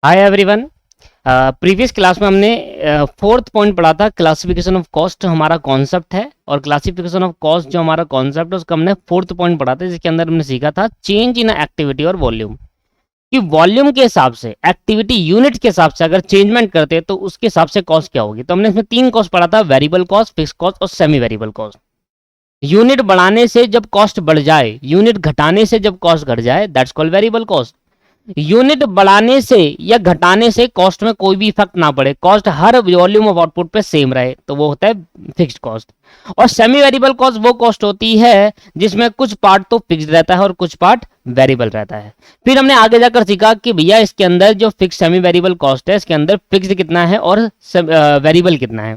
Hi everyone. Previous class में हमने fourth point पढ़ा था। क्लासिफिकेशन ऑफ कॉस्ट हमारा कॉन्सेप्ट है और क्लासिफिकेशन ऑफ कॉस्ट जो हमारा कॉन्सेप्ट है उसका हमने फोर्थ पॉइंट पढ़ा था, जिसके अंदर हमने सीखा था चेंज इन एक्टिविटी और वॉल्यूम। कि वॉल्यूम के हिसाब से, एक्टिविटी यूनिट के हिसाब से अगर चेंजमेंट करते हैं तो उसके हिसाब से कॉस्ट क्या होगी। तो हमने इसमें तीन कॉस्ट पढ़ा था, वेरिएबल कॉस्ट, फिक्स कॉस्ट और सेमी वेरिएबल कॉस्ट। यूनिट बढ़ाने से जब कॉस्ट बढ़ जाए, यूनिट घटाने से जब कॉस्ट घट जाए, that's called variable cost. Unit बढ़ाने से या घटाने से कॉस्ट में कोई भी इफेक्ट ना पड़े, cost her volume of output पे सेम रहे, तो वो होता है फिक्स्ड कॉस्ट। और सेमी वेरिएबल कॉस्ट वो कॉस्ट होती है जिसमें कुछ पार्ट तो फिक्स्ड रहता है और कुछ पार्ट वेरिएबल रहता है। फिर हमने आगे जाकर सीखा कि भैया इसके अंदर जो फिक्स सेमी वेरिएबल कॉस्ट है, इसके अंदर फिक्स्ड कितना है और वेरिएबल कितना है,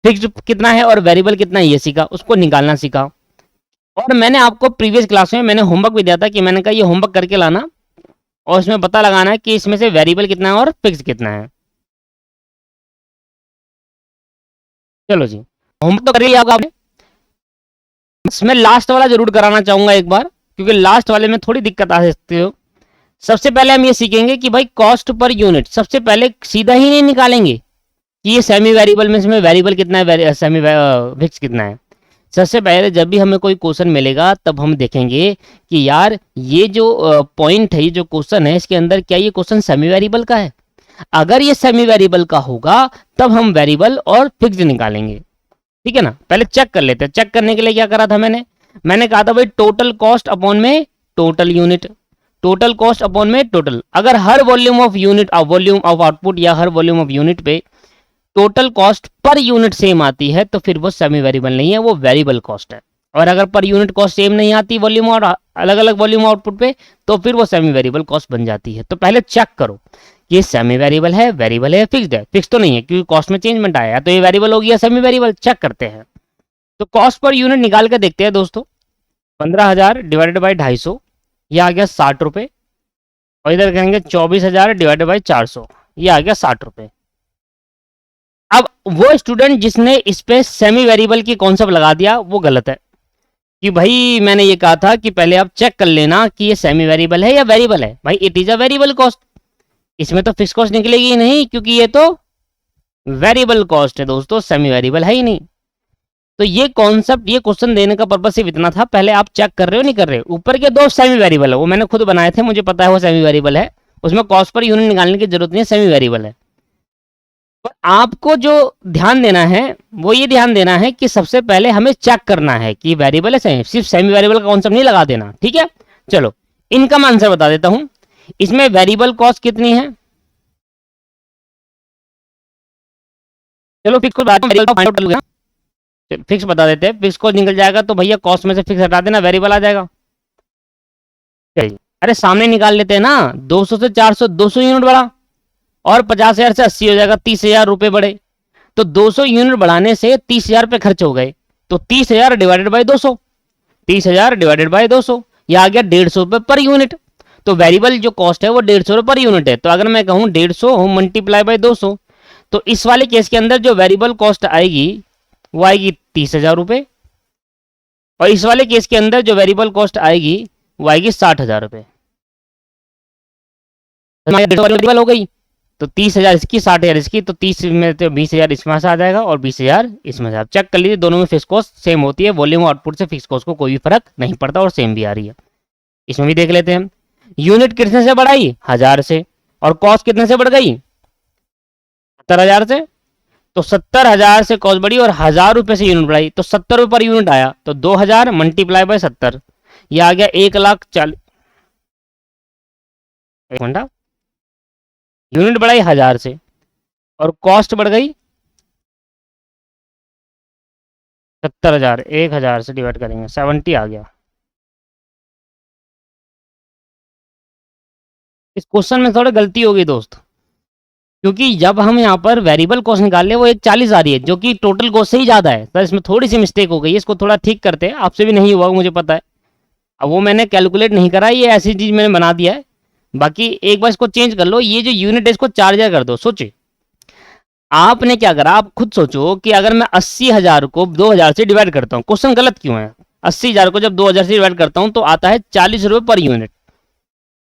फिक्स्ड कितना है और वेरिएबल कितना है, ये सीखा, उसको निकालना सीखा। और मैंने आपको प्रीवियस क्लास में मैंने होमवर्क भी दिया था कि मैंने कहा ये होमवर्क करके लाना और इसमें पता लगाना है कि इसमें से वेरिएबल कितना है और फिक्स कितना है। चलो जी, होमवर्क तो कर लिया होगा आपने। मैं लास्ट वाला जरूर कराना चाहूंगा एक बार, क्योंकि लास्ट वाले में थोड़ी दिक्कत आ सकती हो। सबसे पहले हम ये सीखेंगे कि भाई कॉस्ट पर यूनिट सबसे पहले सीधा ही नहीं निकालेंगे कि ये सेमी वेरिएबल में इसमें वेरिएबल कितना है, सेमी फिक्स कितना है। सबसे पहले जब भी हमें कोई क्वेश्चन मिलेगा तब हम देखेंगे कि यार ये जो पॉइंट है, ये जो क्वेश्चन है, इसके अंदर क्या ये क्वेश्चन सेमी वेरिएबल का है। अगर ये सेमी वेरिएबल का होगा तब हम वेरिएबल और फिक्स निकालेंगे, ठीक है ना। पहले चेक कर लेते हैं। चेक करने के लिए क्या करा था मैंने कहा था भाई टोटल कॉस्ट अपॉन में total unit, total cost upon में टोटल। अगर हर volume of unit, volume of output या हर वॉल्यूम ऑफ यूनिट पे total cost per unit same आती है तो फिर वो सेमी वेरिएबल नहीं है, वो वेरिएबल कॉस्ट है। और अगर पर यूनिट कॉस्ट सेम नहीं आती वॉल्यूम और अलग अलग वॉल्यूम आउटपुट पे, तो फिर वो सेमी वेरिएबल कॉस्ट बन जाती है। तो पहले चेक करो कि ये सेमी वेरिएबल है, वेरिएबल है, फिक्स्ड है। फिक्स तो नहीं है क्योंकि कॉस्ट में चेंजमेंट आया, तो ये वेरिएबल हो गया, सेमी वेरिएबल। चेक करते हैं। तो कॉस्ट पर यूनिट निकाल के देखते हैं दोस्तों। 15,000 डिवाइडेड बाई 250, ये आ गया 60 रुपये। और इधर करेंगे 24,000 डिवाइडेड बाई 400, ये आ गया 60 रुपये। अब वो स्टूडेंट जिसने इस पे सेमी वेरिएबल की कॉन्सेप्ट लगा दिया वो गलत है। कि भाई मैंने ये कहा था कि पहले आप चेक कर लेना कि ये सेमी वेरिएबल है या वेरिएबल है। भाई it is a variable cost, इसमें तो फिक्स कॉस्ट निकलेगी ही नहीं क्योंकि ये तो वेरिएबल कॉस्ट है दोस्तों, सेमी वेरिएबल है ही नहीं। तो ये कॉन्सेप्ट, ये क्वेश्चन देने का पर्पस सिर्फ इतना था, पहले आप चेक कर रहे हो नहीं कर रहे हो। ऊपर के दो सेमी वेरिएबल है, वो मैंने खुद बनाए थे, मुझे पता है वो सेमी वेरिएबल है, उसमें कॉस्ट पर यूनिट निकालने की जरूरत नहीं है, सेमी वेरिएबल है। तो आपको जो ध्यान देना है वो ये ध्यान देना है कि सबसे पहले हमें चेक करना है कि वेरिएबल है सेमी, सिर्फ सेमी वेरिएबल का कॉन्सेप्ट नहीं लगा देना, ठीक है। चलो इनकम आंसर बता देता हूं। इसमें वेरिएबल कॉस्ट कितनी है, चलो फिक्स को फिक्स बता देते हैं। फिक्स कॉस्ट निकल जाएगा तो भैया कॉस्ट में से फिक्स हटा देना, वेरिएबल आ जाएगा। चलिए अरे सामने निकाल लेते हैं ना, 200 से 400, 200 यूनिट बढ़ा और 50,000 से 80 हो जाएगा, 30,000 रुपए बढ़े। तो 200 यूनिट बढ़ाने से 30,000 रुपए खर्च हो गए, तो 30,000 डिवाइडेड बाई 200, 30,000 डिवाइडेड बाई 200, यह आ गया 150 रुपए पर यूनिट। तो वेरिएबल जो कॉस्ट है वो 150 रुपए पर यूनिट है। तो अगर मैं कहूँ 150 मल्टीप्लाई बाई 200, तो इस वाले केस के अंदर जो वेरिएबल कॉस्ट आएगी वो आएगी 30,000 रुपए, और इस वाले केस के अंदर जो वेरिएबल कॉस्ट आएगी वो आएगी 60,000 रुपए। वेरिएबल हो गई, तो 30,000 इसकी, 60,000 इसकी, तो 30 में तो 20,000 इसमें से आ जाएगा और 20,000 इसमें से। आप चेक कर लीजिए, दोनों में फिक्स कॉस्ट सेम होती है, वॉल्यूम आउटपुट से फिक्स कॉस्ट को कोई भी फर्क नहीं पड़ता और सेम भी आ रही है। इसमें भी देख लेते हैं। यूनिट कितने से बढ़ाई, 1000 से, और कॉस्ट कितने से बढ़ गई, 70,000 से। तो 70,000 से कॉस्ट बढ़ी और 1000 रुपए से यूनिट बढ़ाई, तो 70 रुपए पर यूनिट आया। तो 2000 मल्टीप्लाई बाय 70, यह आ गया 1,40,000। एक घंटा यूनिट बढ़ाई 1000 से और कॉस्ट बढ़ गई 70,000, 1,000 से डिवाइड करेंगे 70 आ गया। इस क्वेश्चन में थोड़ी गलती हो गई दोस्त, क्योंकि जब हम यहाँ पर वेरिएबल कॉस्ट निकाल रहे वो 1,40 आ रही है जो कि टोटल कॉस्ट से ही ज़्यादा है। तो इसमें थोड़ी सी मिस्टेक हो गई है, इसको थोड़ा ठीक करते हैं। आपसे भी नहीं हुआ मुझे पता है, अब वो मैंने कैलकुलेट नहीं करा, ये ऐसी चीज़ मैंने बना दिया है। बाकी एक बार इसको चेंज कर लो, ये जो यूनिट है इसको 4,000 कर दो। सोचिए आपने क्या करा, आप खुद सोचो कि अगर मैं 80,000 को 2,000 से डिवाइड करता हूँ, क्वेश्चन गलत क्यों है। 80,000 को जब 2,000 से डिवाइड करता हूँ तो आता है 40 रुपये पर यूनिट।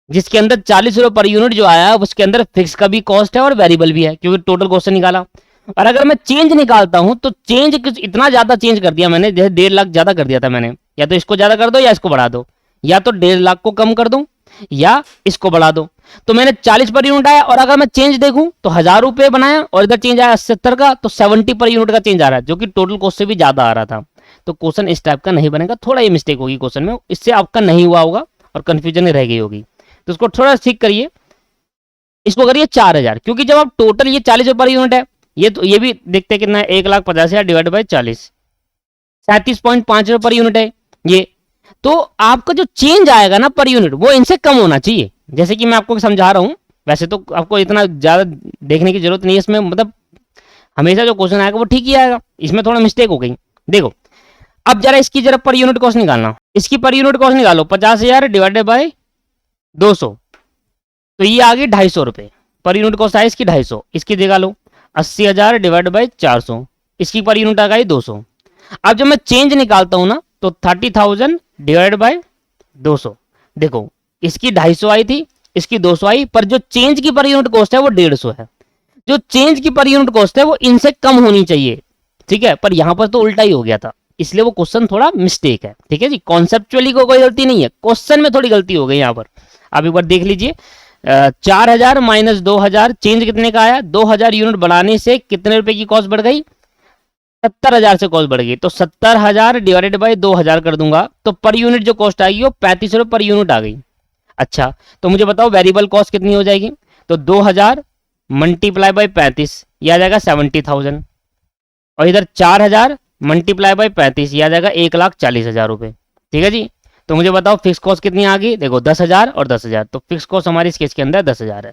जिसके अंदर 40 रुपये पर यूनिट जो आया उसके अंदर फिक्स का भी कॉस्ट है और वेरिएबल भी है, क्योंकि टोटल क्वेश्चन निकाला। और अगर मैं चेंज निकालता हूं तो चेंज कुछ इतना ज्यादा चेंज कर दिया मैंने, जैसे 1.5 लाख ज्यादा कर दिया था मैंने, या तो इसको ज्यादा कर दो या इसको बढ़ा दो, या तो 1.5 लाख को कम कर दो या इसको बढ़ा दो। तो मैंने 40 पर यूनिट आया, और अगर मैं चेंज देखूं तो 1000 रुपये बनाया और इधर चेंज आया 70 का, तो 70 पर यूनिट का चेंज आ रहा है, जो कि टोटल कॉस्ट से भी ज्यादा आ रहा था। तो क्वेश्चन इस टाइप का नहीं बनेगा, थोड़ा ये मिस्टेक होगी क्वेश्चन में, इससे आपका नहीं हुआ होगा और कंफ्यूजन रह गई होगी। तो उसको थोड़ा ठीक करिए, इसको करिए 4000, क्योंकि जब आप टोटल ये 40 पर यूनिट है, ये तो ये भी देखते हैं कितना है, 1,50,000 डिवाइड बाई 40, 37.5 पर यूनिट है ये। तो आपका जो चेंज आएगा ना पर यूनिट, वो इनसे कम होना चाहिए। जैसे कि मैं आपको समझा रहा हूं, वैसे तो आपको इतना ज्यादा देखने की जरूरत नहीं है इसमें, मतलब हमेशा जो क्वेश्चन आएगा वो ठीक ही आएगा, इसमें थोड़ा मिस्टेक हो गई। देखो अब जरा इसकी जरा पर यूनिट कॉस्ट निकालना, इसकी पर यूनिट कॉस्ट निकालो, 50,000 डिवाइडेड बाई 200, तो ये आ गई 250 रुपये पर यूनिट कॉस्ट आई इसकी 250। इसकी जगह लो 80,000 डिवाइड बाई 400, इसकी पर यूनिट आ गई 200। अब जब मैं चेंज निकालता हूं ना तो 30,000 डिवाइड बाई 200, देखो इसकी 250 आई थी, इसकी 200 आई, पर जो चेंज की पर यूनिट कॉस्ट है वो 150 है। जो चेंज की पर यूनिट कॉस्ट है वो इनसे कम होनी चाहिए, ठीक है, पर यहां पर तो उल्टा ही हो गया था, इसलिए वो क्वेश्चन थोड़ा मिस्टेक है। ठीक है जी, कॉन्सेप्चुअली कोई गलती नहीं है, क्वेश्चन में थोड़ी गलती हो गई यहां पर। आप एक बार देख लीजिए, 4,000 माइनस 2,000, चेंज कितने का आया, 2,000 यूनिट बढ़ाने से कितने रुपए की कॉस्ट बढ़ गई, 70,000 से कॉस्ट बढ़ गई, तो 70,000 डिवाइडेड बाई 2,000 कर दूंगा, तो पर यूनिट जो कॉस्ट आएगी वो 35 रुपये पर यूनिट आ गई। अच्छा, तो मुझे बताओ वेरिएबल कॉस्ट कितनी हो जाएगी, तो 2,000 मल्टीप्लाई बाई 35, यह आ जाएगा 70,000, और इधर 4,000 मल्टीप्लाई बाई 35, यह आ जाएगा 1,40,000 रुपये। ठीक है जी, तो मुझे बताओ फिक्स कॉस्ट कितनी आ गई, देखो 10,000 और 10,000, तो फिक्स कॉस्ट हमारी इस केस के अंदर 10,000 है।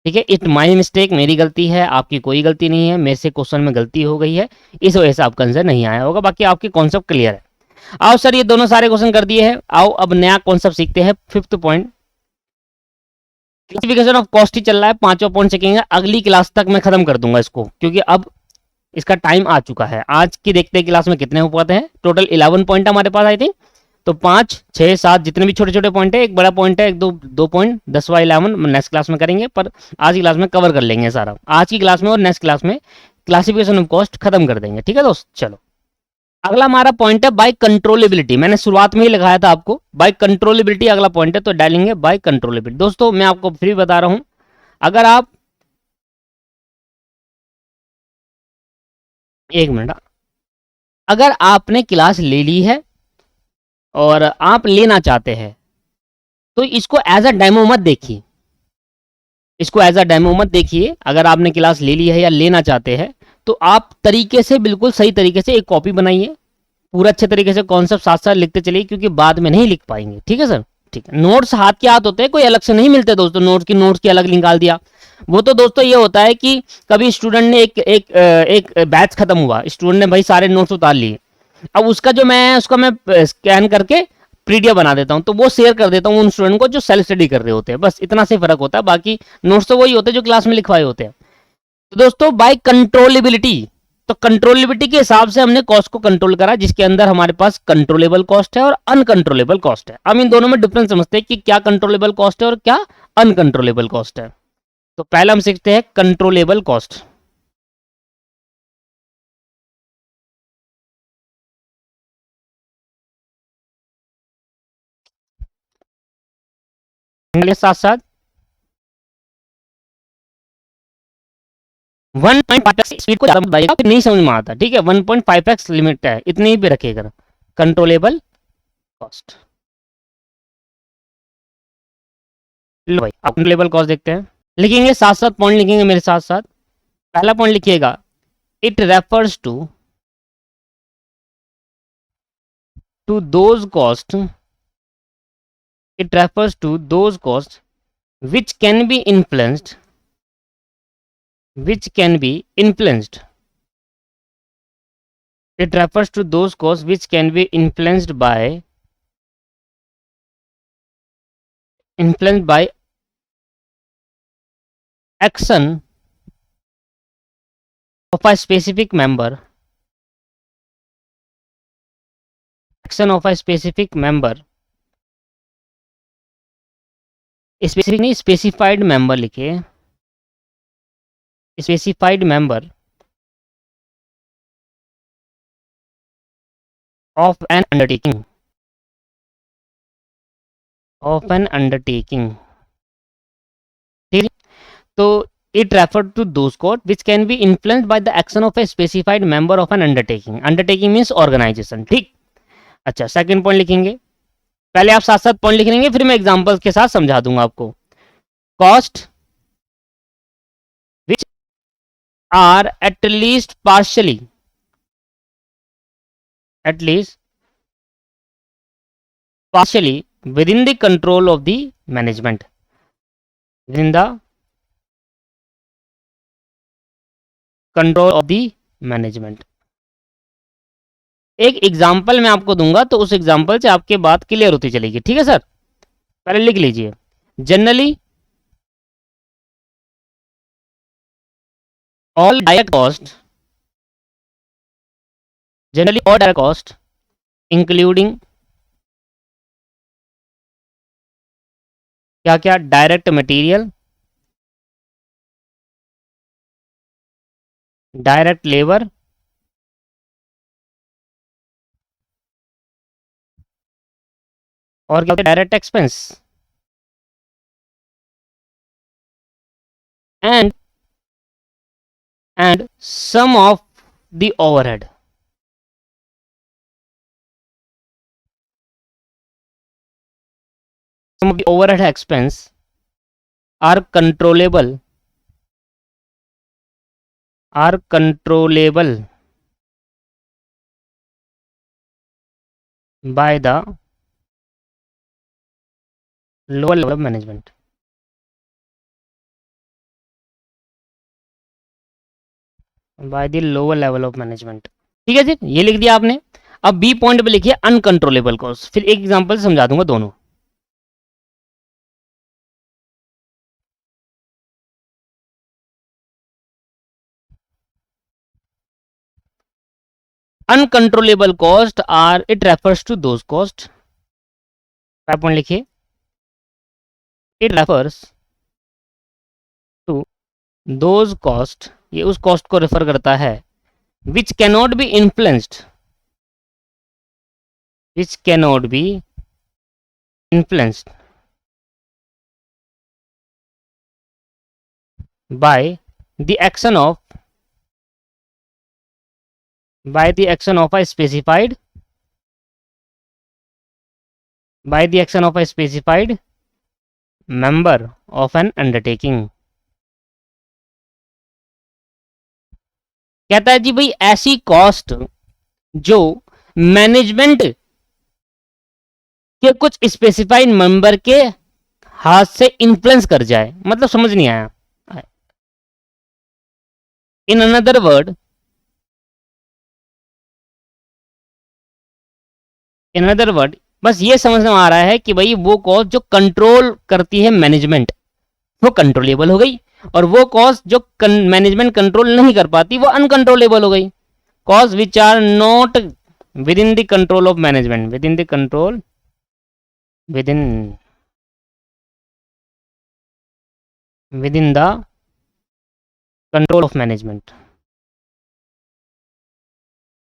ठीक है, इट माई मिस्टेक, मेरी गलती है, आपकी कोई गलती नहीं है, मेरे से क्वेश्चन में गलती हो गई है, इस वजह से आपका आंसर नहीं आया होगा, बाकी आपके कॉन्सेप्ट क्लियर है। आओ सर, ये दोनों सारे क्वेश्चन कर दिए हैं, आओ अब नया कॉन्सेप्ट सीखते हैं, 5th point. Classification of cost ही चल रहा है, 5वां पॉइंट सीखेंगे, अगली क्लास तक मैं खत्म कर दूंगा इसको, क्योंकि अब इसका टाइम आ चुका है। आज की देखते हैं क्लास में कितने हो पाते हैं, टोटल 11 पॉइंट हमारे पास आई थिंक, तो 5, 6, 7 जितने भी छोटे छोटे पॉइंट है, एक बड़ा पॉइंट है, एक दो पॉइंट, 10वां 11 नेक्स्ट क्लास में करेंगे, पर आज की क्लास में कवर कर लेंगे सारा, आज की क्लास में और नेक्स्ट क्लास में क्लासिफिकेशन ऑफ कॉस्ट खत्म कर देंगे। ठीक है दोस्त, चलो अगला हमारा पॉइंट है बाय कंट्रोलेबिलिटी, मैंने शुरुआत में ही लगाया था आपको, बाय कंट्रोलेबिलिटी अगला पॉइंट है, तो डालेंगे बाय कंट्रोलेबिलिटी। दोस्तों मैं आपको फ्री बता रहा हूं, अगर आप एक मिनट, अगर आपने क्लास ले ली है और आप लेना चाहते हैं तो इसको एज अ डेमो मत देखिए, इसको एज अ डेमो मत देखिए। अगर आपने क्लास ले ली है या लेना चाहते हैं तो आप तरीके से, बिल्कुल सही तरीके से एक कॉपी बनाइए, पूरा अच्छे तरीके से कॉन्सेप्ट साथ साथ लिखते चलिए, क्योंकि बाद में नहीं लिख पाएंगे। ठीक है सर, ठीक है, नोट्स हाथ के हाथ होते हैं, कोई अलग से नहीं मिलते दोस्तों, नोट्स की अलग निकाल दिया, वो तो दोस्तों ये होता है कि कभी स्टूडेंट ने एक बैच खत्म हुआ, स्टूडेंट ने भाई सारे नोट्स उतार लिए, अब उसका मैं स्कैन करके पीडीएफ बना देता हूं, तो वो शेयर कर देता हूं उन स्टूडेंट को जो सेल्फ स्टडी कर रहे होते हैं, बस इतना से फर्क होता है, बाकी नोट्स तो वही होते हैं जो क्लास में लिखवाए होते हैं। तो दोस्तों बाय कंट्रोलेबिलिटी, तो कंट्रोलेबिलिटी के हिसाब से हमने कॉस्ट को कंट्रोल करा, जिसके अंदर हमारे पास कंट्रोलेबल कॉस्ट है और अनकंट्रोलेबल कॉस्ट है। अब इन दोनों में डिफरेंस समझते हैं कि क्या कंट्रोलेबल कॉस्ट है और क्या अनकंट्रोलेबल कॉस्ट है। तो पहला हम सीखते हैं कंट्रोलेबल कॉस्ट। साथ साथ 1.5x स्पीड को ज्यादा मत बढ़ाइएगा, फिर नहीं समझ में आता। ठीक है, 1.5x लिमिट है, इतनी ही पे रखिएगा कंट्रोलेबल कॉस्ट। लो भाई आप कंट्रोलेबल कॉस्ट देखते हैं, लिखेंगे साथ साथ पॉइंट लिखेंगे मेरे साथ साथ। पहला पॉइंट लिखिएगा, it refers to those cost, it refers to those costs which can be influenced, which can be influenced, it refers to those costs which can be influenced by action of a specific member, action of a specific member specific नहीं, specified member लिखिए, specified member of N undertaking, of N undertaking, ठीक है। तो it referred to those code which can be influenced by the action of a specified member of an undertaking. Undertaking means organization, ठीक। अच्छा, second point लिखेंगे, पहले आप साथ साथ पॉइंट लिख लेंगे, फिर मैं एग्जांपल्स के साथ समझा दूंगा आपको। Cost which are at least partially within the control of the management, within the control of the management। एक एग्जाम्पल मैं आपको दूंगा तो उस एग्जाम्पल से आपके बात क्लियर होती चलेगी, ठीक है सर। पहले लिख लीजिए, generally all direct cost, generally all direct cost including क्या क्या, डायरेक्ट मटेरियल, डायरेक्ट लेबर, और क्या होता है, direct expense, and some of the overhead, some of the overhead expense are controllable by the lower level of management, by the lower level of management, ठीक है जी, ये लिख दिया आपने। अब बी पॉइंट पे लिखिए अनकंट्रोलेबल कॉस्ट, फिर एक एग्जांपल से समझा दूंगा दोनों। Uncontrollable cost are, it refers to those cost, point लिखिए, it refers to those cost, ये उस कॉस्ट को रेफर करता है, which cannot be influenced, which cannot be influenced by the action of a specified member of an undertaking। कहता है जी भाई ऐसी कॉस्ट जो मैनेजमेंट के कुछ स्पेसिफाइड मेंबर के हाथ से इन्फ्लुएंस कर जाए, मतलब समझ नहीं आया। इन अनदर वर्ड, बस ये समझ में आ रहा है कि भाई वो कॉस्ट जो कंट्रोल करती है मैनेजमेंट वो कंट्रोलेबल हो गई, और वो कॉस्ट जो मैनेजमेंट कंट्रोल नहीं कर पाती वो अनकंट्रोलेबल हो गई। Cost which are not within the control of management, within the control of management,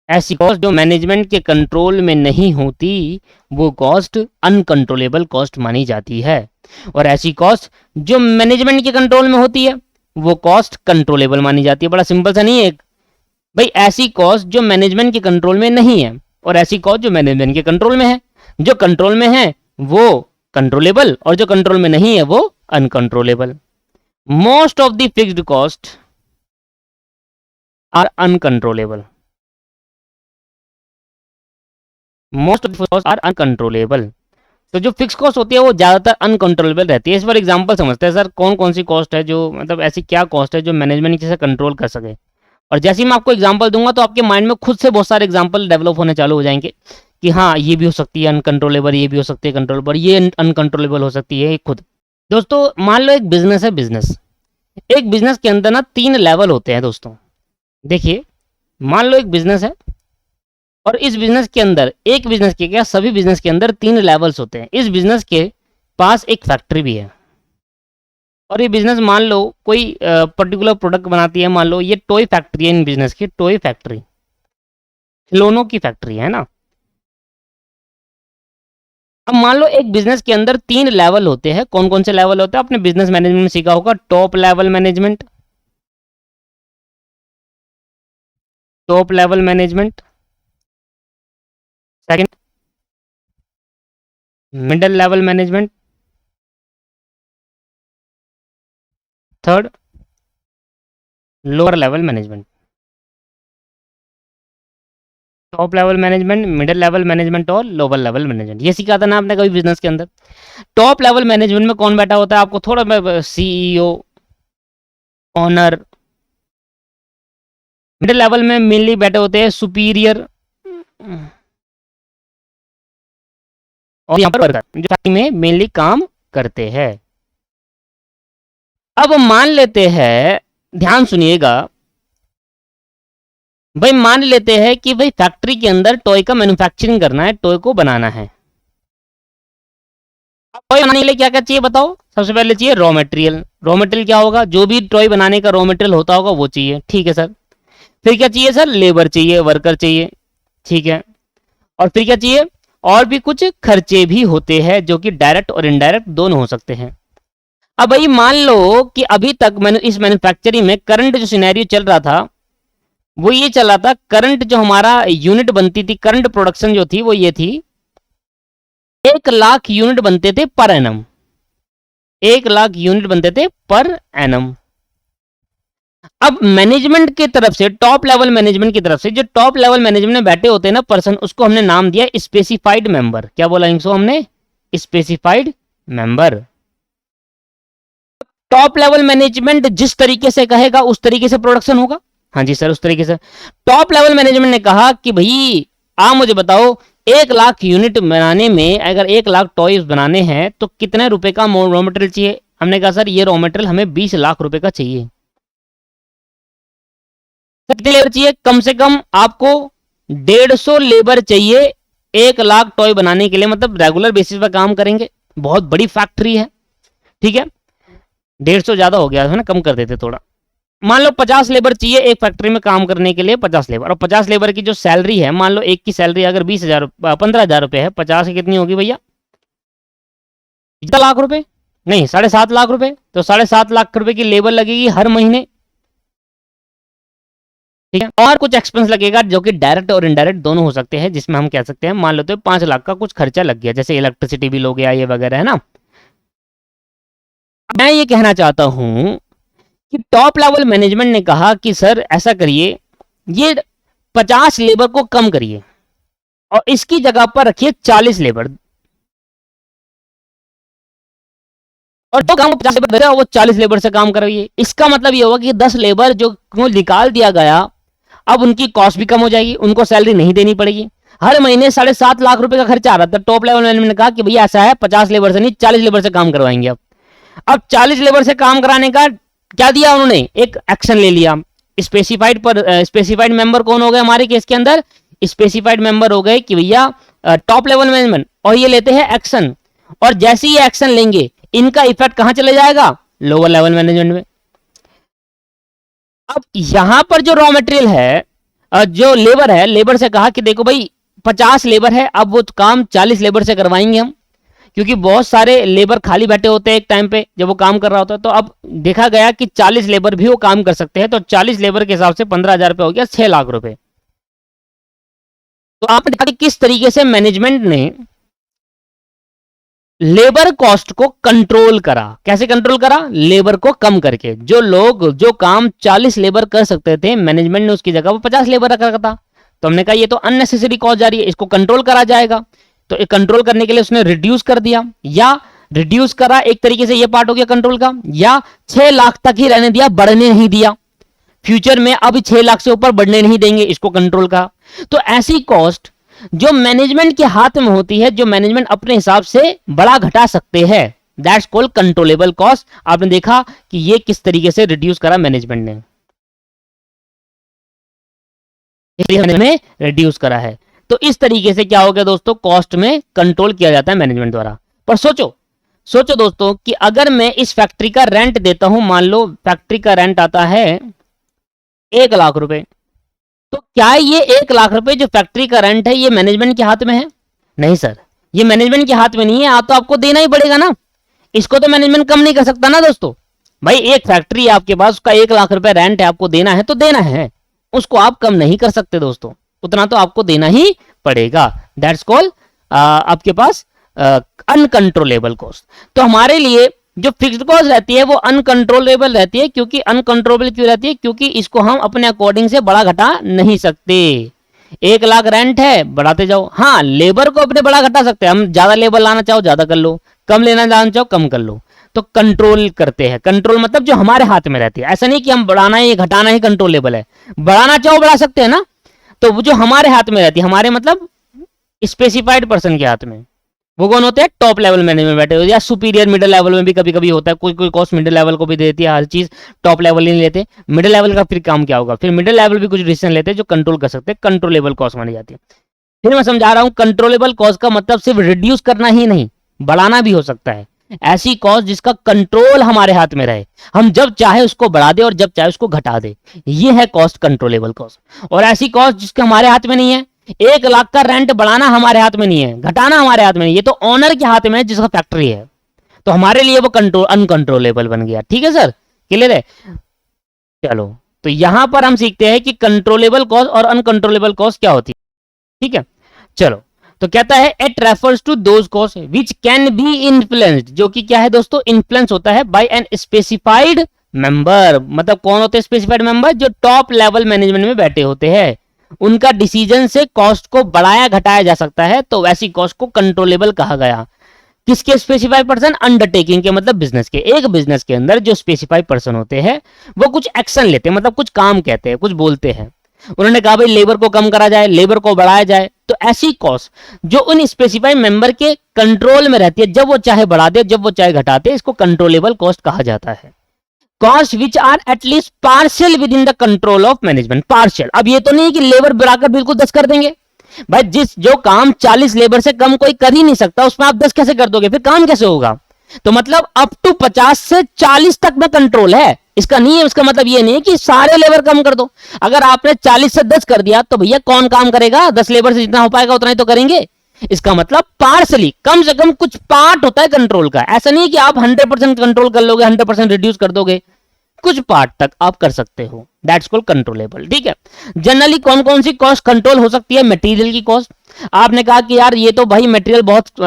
ऐसी कॉस्ट जो मैनेजमेंट के कंट्रोल में नहीं होती वो कॉस्ट अनकंट्रोलेबल कॉस्ट मानी जाती है, और ऐसी कॉस्ट जो मैनेजमेंट के कंट्रोल में होती है वो कॉस्ट कंट्रोलेबल मानी जाती है। बड़ा सिंपल सा नहीं है भाई, ऐसी कॉस्ट जो मैनेजमेंट के कंट्रोल में नहीं है और ऐसी कॉस्ट जो मैनेजमेंट के कंट्रोल में है, जो कंट्रोल में है वो कंट्रोलेबल और जो कंट्रोल में नहीं है वो uncontrollable. Most of the fixed cost are uncontrollable, most of the cost are uncontrollable. तो जो फिक्स कॉस्ट होती है वो ज्यादातर अनकंट्रोलेबल रहती है। इस पर एग्जांपल समझते हैं सर, कौन कौन सी कॉस्ट है जो, मतलब ऐसी क्या कॉस्ट है जो मैनेजमेंट से कंट्रोल कर सके। और जैसे ही मैं आपको एग्जांपल दूंगा तो आपके माइंड में खुद से बहुत सारे एग्जांपल डेवलप होने चालू हो जाएंगे कि हाँ ये भी हो सकती है अनकंट्रोलेबल, ये भी हो सकती है कंट्रोलेबल, ये अनकंट्रोलेबल हो सकती है खुद। दोस्तों मान लो एक बिजनेस है, एक बिजनेस के अंदर ना 3 लेवल होते हैं दोस्तों। देखिए मान लो एक बिजनेस है और इस बिजनेस के अंदर, एक बिजनेस के क्या सभी बिजनेस के अंदर 3 लेवल्स होते हैं। इस बिजनेस के पास एक फैक्ट्री भी है, और ये बिजनेस मान लो कोई पर्टिकुलर प्रोडक्ट बनाती है, मान लो ये टॉय फैक्ट्री है, इन बिजनेस की टॉय फैक्ट्री, खिलौनों की फैक्ट्री है ना। अब मान लो एक बिजनेस के अंदर 3 लेवल होते हैं, कौन कौन से लेवल होते हैं आपने बिजनेस मैनेजमेंट में सीखा होगा। Top level management, second middle level management, third lower level management. Top level management, middle level management और लोअर लेवल मैनेजमेंट, ये सीखा था ना आपने कभी बिजनेस के अंदर। टॉप लेवल मैनेजमेंट में कौन बैठा होता है आपको थोड़ा, सीईओ, ऑनर। मिडिल लेवल में मेनली बैठे होते हैं सुपीरियर, और यहाँ पर वर्कर जो फैक्ट्री में मेनली काम करते हैं। अब मान लेते हैं, ध्यान सुनिएगा भाई, मान लेते हैं कि भाई फैक्ट्री के अंदर टॉय का मैन्युफैक्चरिंग करना है, टॉय को बनाना है। टॉय बनाने के लिए क्या क्या चाहिए बताओ। सबसे पहले चाहिए रॉ मटेरियल। रॉ मटेरियल क्या होगा, जो भी टॉय बनाने का रॉ मटेरियल होता होगा वो चाहिए, ठीक है सर। फिर क्या चाहिए सर, लेबर चाहिए, वर्कर चाहिए, ठीक है। और फिर क्या चाहिए, और भी कुछ खर्चे भी होते हैं जो कि डायरेक्ट और इनडायरेक्ट दोनों हो सकते हैं। अब भाई मान लो कि अभी तक मैंने इस मैन्युफैक्चरिंग में करंट जो सिनेरियो चल रहा था वो ये चल रहा था, करंट जो हमारा यूनिट बनती थी, करंट प्रोडक्शन जो थी वो ये थी, 1 लाख यूनिट बनते थे पर एनम, 1 लाख यूनिट बनते थे पर एनम। अब मैनेजमेंट की तरफ से, टॉप लेवल मैनेजमेंट की तरफ से, जो टॉप लेवल मैनेजमेंट में बैठे होते हैं ना पर्सन, उसको हमने नाम दिया स्पेसिफाइड मेंबर। क्या बोला इनको हमने, specified member. Top level management जिस तरीके से कहेगा उस तरीके से प्रोडक्शन होगा। हाँ जी सर, उस तरीके से। टॉप लेवल मैनेजमेंट ने कहा कि भाई आप मुझे बताओ 1 लाख यूनिट बनाने में, अगर 1 लाख टॉयज बनाने हैं तो कितने रुपए का रॉ मटेरियल चाहिए। हमने कहा सर ये रॉ मटेरियल हमें 20 लाख रुपए का चाहिए। कितने लेबर चाहिए, कम से कम आपको 150 लेबर चाहिए 1 लाख टॉय बनाने के लिए, मतलब रेगुलर बेसिस पर काम करेंगे, बहुत बड़ी फैक्ट्री है, ठीक है। 150 ज्यादा हो गया है ना, कम कर देते थोड़ा। मान लो 50 लेबर चाहिए एक फैक्ट्री में काम करने के लिए, 50 लेबर, और 50 लेबर की जो सैलरी है, मान लो एक की सैलरी अगर 20,000 15,000 रुपए है, 50 की कितनी होगी भैया, 7 लाख रुपए, नहीं 7.5 लाख रुपए, तो 7.5 लाख रुपए की लेबर लगेगी हर महीने, ठीक है। और कुछ एक्सपेंस लगेगा जो कि डायरेक्ट और इनडायरेक्ट दोनों हो सकते हैं, जिसमें हम कह सकते हैं मान लेते हैं 5 लाख का कुछ खर्चा लग गया, जैसे इलेक्ट्रिसिटी बिल हो गया ये वगैरह, है ना। मैं ये कहना चाहता हूं कि टॉप लेवल मैनेजमेंट ने कहा कि सर ऐसा करिए, ये 50 लेबर को कम करिए और इसकी जगह पर रखिए 40 लेबर, और जो काम 50 लेबर दे रहा है वो 40 लेबर से काम कराइए। इसका मतलब ये होगा कि 10 लेबर जो को निकाल दिया गया, अब उनकी कॉस्ट भी कम हो जाएगी, उनको सैलरी नहीं देनी पड़ेगी। हर महीने 7.5 लाख रुपए का खर्चा आ रहा था। टॉप लेवल मैनेजमेंट ने कहा कि भैया ऐसा है, 50 लेबर से नहीं 40 लेबर से काम करवाएंगे। अब 40 लेबर से काम कराने का क्या दिया उन्होंने, एक एक्शन ले लिया। स्पेसिफाइड मेंबर कौन हो गए हमारे केस के अंदर, स्पेसिफाइड मेंबर हो गए कि भैया टॉप लेवल मैनेजमेंट, और ये लेते हैं एक्शन, और जैसे ही एक्शन लेंगे इनका इफेक्ट कहां चले जाएगा, लोअर लेवल मैनेजमेंट में। अब यहां पर जो रॉ मटेरियल है, जो लेबर है, लेबर से कहा कि देखो भाई 50 लेबर है, अब वो काम 40 लेबर से करवाएंगे हम, क्योंकि बहुत सारे लेबर खाली बैठे होते हैं एक टाइम पे जब वो काम कर रहा होता है। तो अब देखा गया कि 40 लेबर भी वो काम कर सकते हैं, तो 40 लेबर के हिसाब से 15,000 रुपए हो गया, 6 लाख रुपए। तो आपने देखा कि किस तरीके से मैनेजमेंट ने लेबर कॉस्ट को कंट्रोल करा। कैसे कंट्रोल करा, लेबर को कम करके। जो लोग जो काम 40 लेबर कर सकते थे, मैनेजमेंट ने उसकी जगह वो 50 लेबर रखा था। तो हमने कहा ये तो अननेसेसरी कॉस्ट जा रही है, इसको कंट्रोल करा जाएगा। तो एक कंट्रोल करने के लिए उसने रिड्यूस कर दिया, या रिड्यूस करा एक तरीके से ये पार्ट हो गया कंट्रोल का, या 6 लाख तक ही रहने दिया, बढ़ने नहीं दिया। फ्यूचर में अब 6 लाख से ऊपर बढ़ने नहीं देंगे, इसको कंट्रोल का। तो ऐसी कॉस्ट जो मैनेजमेंट के हाथ में होती है, जो मैनेजमेंट अपने हिसाब से बड़ा घटा सकते हैं, दैट्स कॉल्ड कंट्रोलेबल कॉस्ट। आपने देखा कि ये किस तरीके से रिड्यूस करा मैनेजमेंट ने, रिड्यूस करा है। तो इस तरीके से क्या हो गया दोस्तों, कॉस्ट में कंट्रोल किया जाता है मैनेजमेंट द्वारा। पर सोचो सोचो दोस्तों कि अगर मैं इस फैक्ट्री का रेंट देता हूं, मान लो फैक्ट्री का रेंट आता है 1 लाख रुपए, तो क्या ये 1 लाख रुपए जो फैक्ट्री का रेंट है ये मैनेजमेंट के हाथ में है? नहीं सर, ये मैनेजमेंट के हाथ में नहीं है, आप तो आपको देना ही पड़ेगा ना, इसको तो मैनेजमेंट कम नहीं कर सकता ना दोस्तों। भाई एक फैक्ट्री है आपके पास, उसका 1 लाख रुपए रेंट है, आपको देना है तो देना है, उसको आप कम नहीं कर सकते दोस्तों, उतना तो आपको देना ही पड़ेगा। दैट्स कॉल्ड आपके पास अनकंट्रोलेबल कॉस्ट। तो हमारे लिए जो फिक्स्ड कॉस्ट रहती है वो अनकंट्रोलेबल रहती है। क्योंकि अनकंट्रोलेबल क्यों रहती है? क्योंकि इसको हम अपने अकॉर्डिंग से बढ़ा घटा नहीं सकते। 1 लाख रेंट है, बढ़ाते जाओ। हाँ, लेबर को अपने बढ़ा घटा सकते हैं, हम ज्यादा लेबर लाना चाहो ज्यादा कर लो, कम लेना लाना चाहो कम कर लो, तो कंट्रोल करते हैं। कंट्रोल मतलब जो हमारे हाथ में रहती है, ऐसा नहीं कि हम बढ़ाना है घटाना ही कंट्रोलेबल है, बढ़ाना चाहो बढ़ा सकते हैं ना, तो वो जो हमारे हाथ में रहती है, हमारे मतलब स्पेसिफाइड पर्सन के हाथ में, वो कौन होते हैं? टॉप लेवल मैनेजमेंट बैठे हुए, या सुपीरियर मिडिल लेवल में भी कभी कभी होता है, कोई कोई कॉस्ट मिडिल लेवल को भी देती है, हर चीज टॉप लेवल ही नहीं लेते। मिडिल लेवल का फिर काम क्या होगा? फिर मिडिल लेवल भी कुछ डिसीजन लेते हैं जो कंट्रोल कर सकते हैं, कंट्रोलेबल कॉस्ट मानी जाती है। फिर मैं समझा रहा हूं, कंट्रोलेबल कॉस्ट का मतलब सिर्फ रिड्यूस करना ही नहीं, बढ़ाना भी हो सकता है। ऐसी कॉस्ट जिसका कंट्रोल हमारे हाथ में रहे, हम जब चाहे उसको बढ़ा दे और जब चाहे उसको घटा दे, ये है कॉस्ट कंट्रोलेबल कॉस्ट। और ऐसी कॉस्ट जिसके हमारे हाथ में नहीं है, 1 लाख का रेंट बढ़ाना हमारे हाथ में नहीं है, घटाना हमारे हाथ में नहीं, ये तो ओनर के हाथ में है जिसका फैक्ट्री है, तो हमारे लिए वो कंट्रोल अनकंट्रोलेबल बन गया। ठीक है सर, क्लियर है? चलो, तो यहां पर हम सीखते हैं कि कंट्रोलेबल कॉस्ट और अनकंट्रोलेबल कॉस्ट क्या होती है। ठीक है, चलो, तो कहता है it refers to those cost which can be influenced, जो कि क्या है दोस्तों? इन्फ्लुएंस होता है बाय एन स्पेसिफाइड मेंबर। मतलब कौन होते हैं स्पेसिफाइड मेंबर? जो टॉप लेवल मैनेजमेंट में बैठे होते हैं, उनका डिसीजन से कॉस्ट को बढ़ाया घटाया जा सकता है, तो वैसी कॉस्ट को कंट्रोलेबल कहा गया। किसके स्पेसिफाइड पर्सन? अंडरटेकिंग के, मतलब बिजनेस के। एक बिजनेस के अंदर जो स्पेसिफाइड पर्सन होते हैं वो कुछ एक्शन लेते हैं, मतलब कुछ काम कहते हैं, कुछ बोलते हैं। उन्होंने कहा भाई लेबर को कम करा जाए, लेबर को बढ़ाया जाए, तो ऐसी कॉस्ट जो उन स्पेसिफाइड मेंबर के कंट्रोल में रहती है, जब वो चाहे बढ़ा दे जब वो चाहे घटा दे, इसको कंट्रोलेबल कॉस्ट कहा जाता है। Cost which are at least partial within the control of management. Partial, अब ये तो नहीं कि लेबर बढ़ाकर बिल्कुल 10 कर देंगे। भाई जो काम 40 लेबर से कम कोई कर ही नहीं सकता, उसमें आप 10 कैसे कर दोगे? फिर काम कैसे होगा? तो मतलब अप टू 50 से 40 तक में कंट्रोल है, इसका नहीं है। इसका मतलब ये नहीं है कि सारे लेबर कम कर दो। अगर आपने 40 से 10 कर दिया तो भैया कौन काम करेगा? 10 लेबर से जितना हो पाएगा उतना ही तो करेंगे। इसका मतलब पार्सली, कम से कम कुछ पार्ट होता है कंट्रोल का। ऐसा नहीं कि आप 100% कंट्रोल कर लोगे, 100% रिड्यूस कर दोगे, कुछ पार्ट तक आप कर सकते हो। That's called controllable. ठीक है, जनरली कौन कौन सी कॉस्ट कंट्रोल हो सकती है? मटेरियल की कॉस्ट। आपने कहा कि यार ये तो भाई मटेरियल बहुत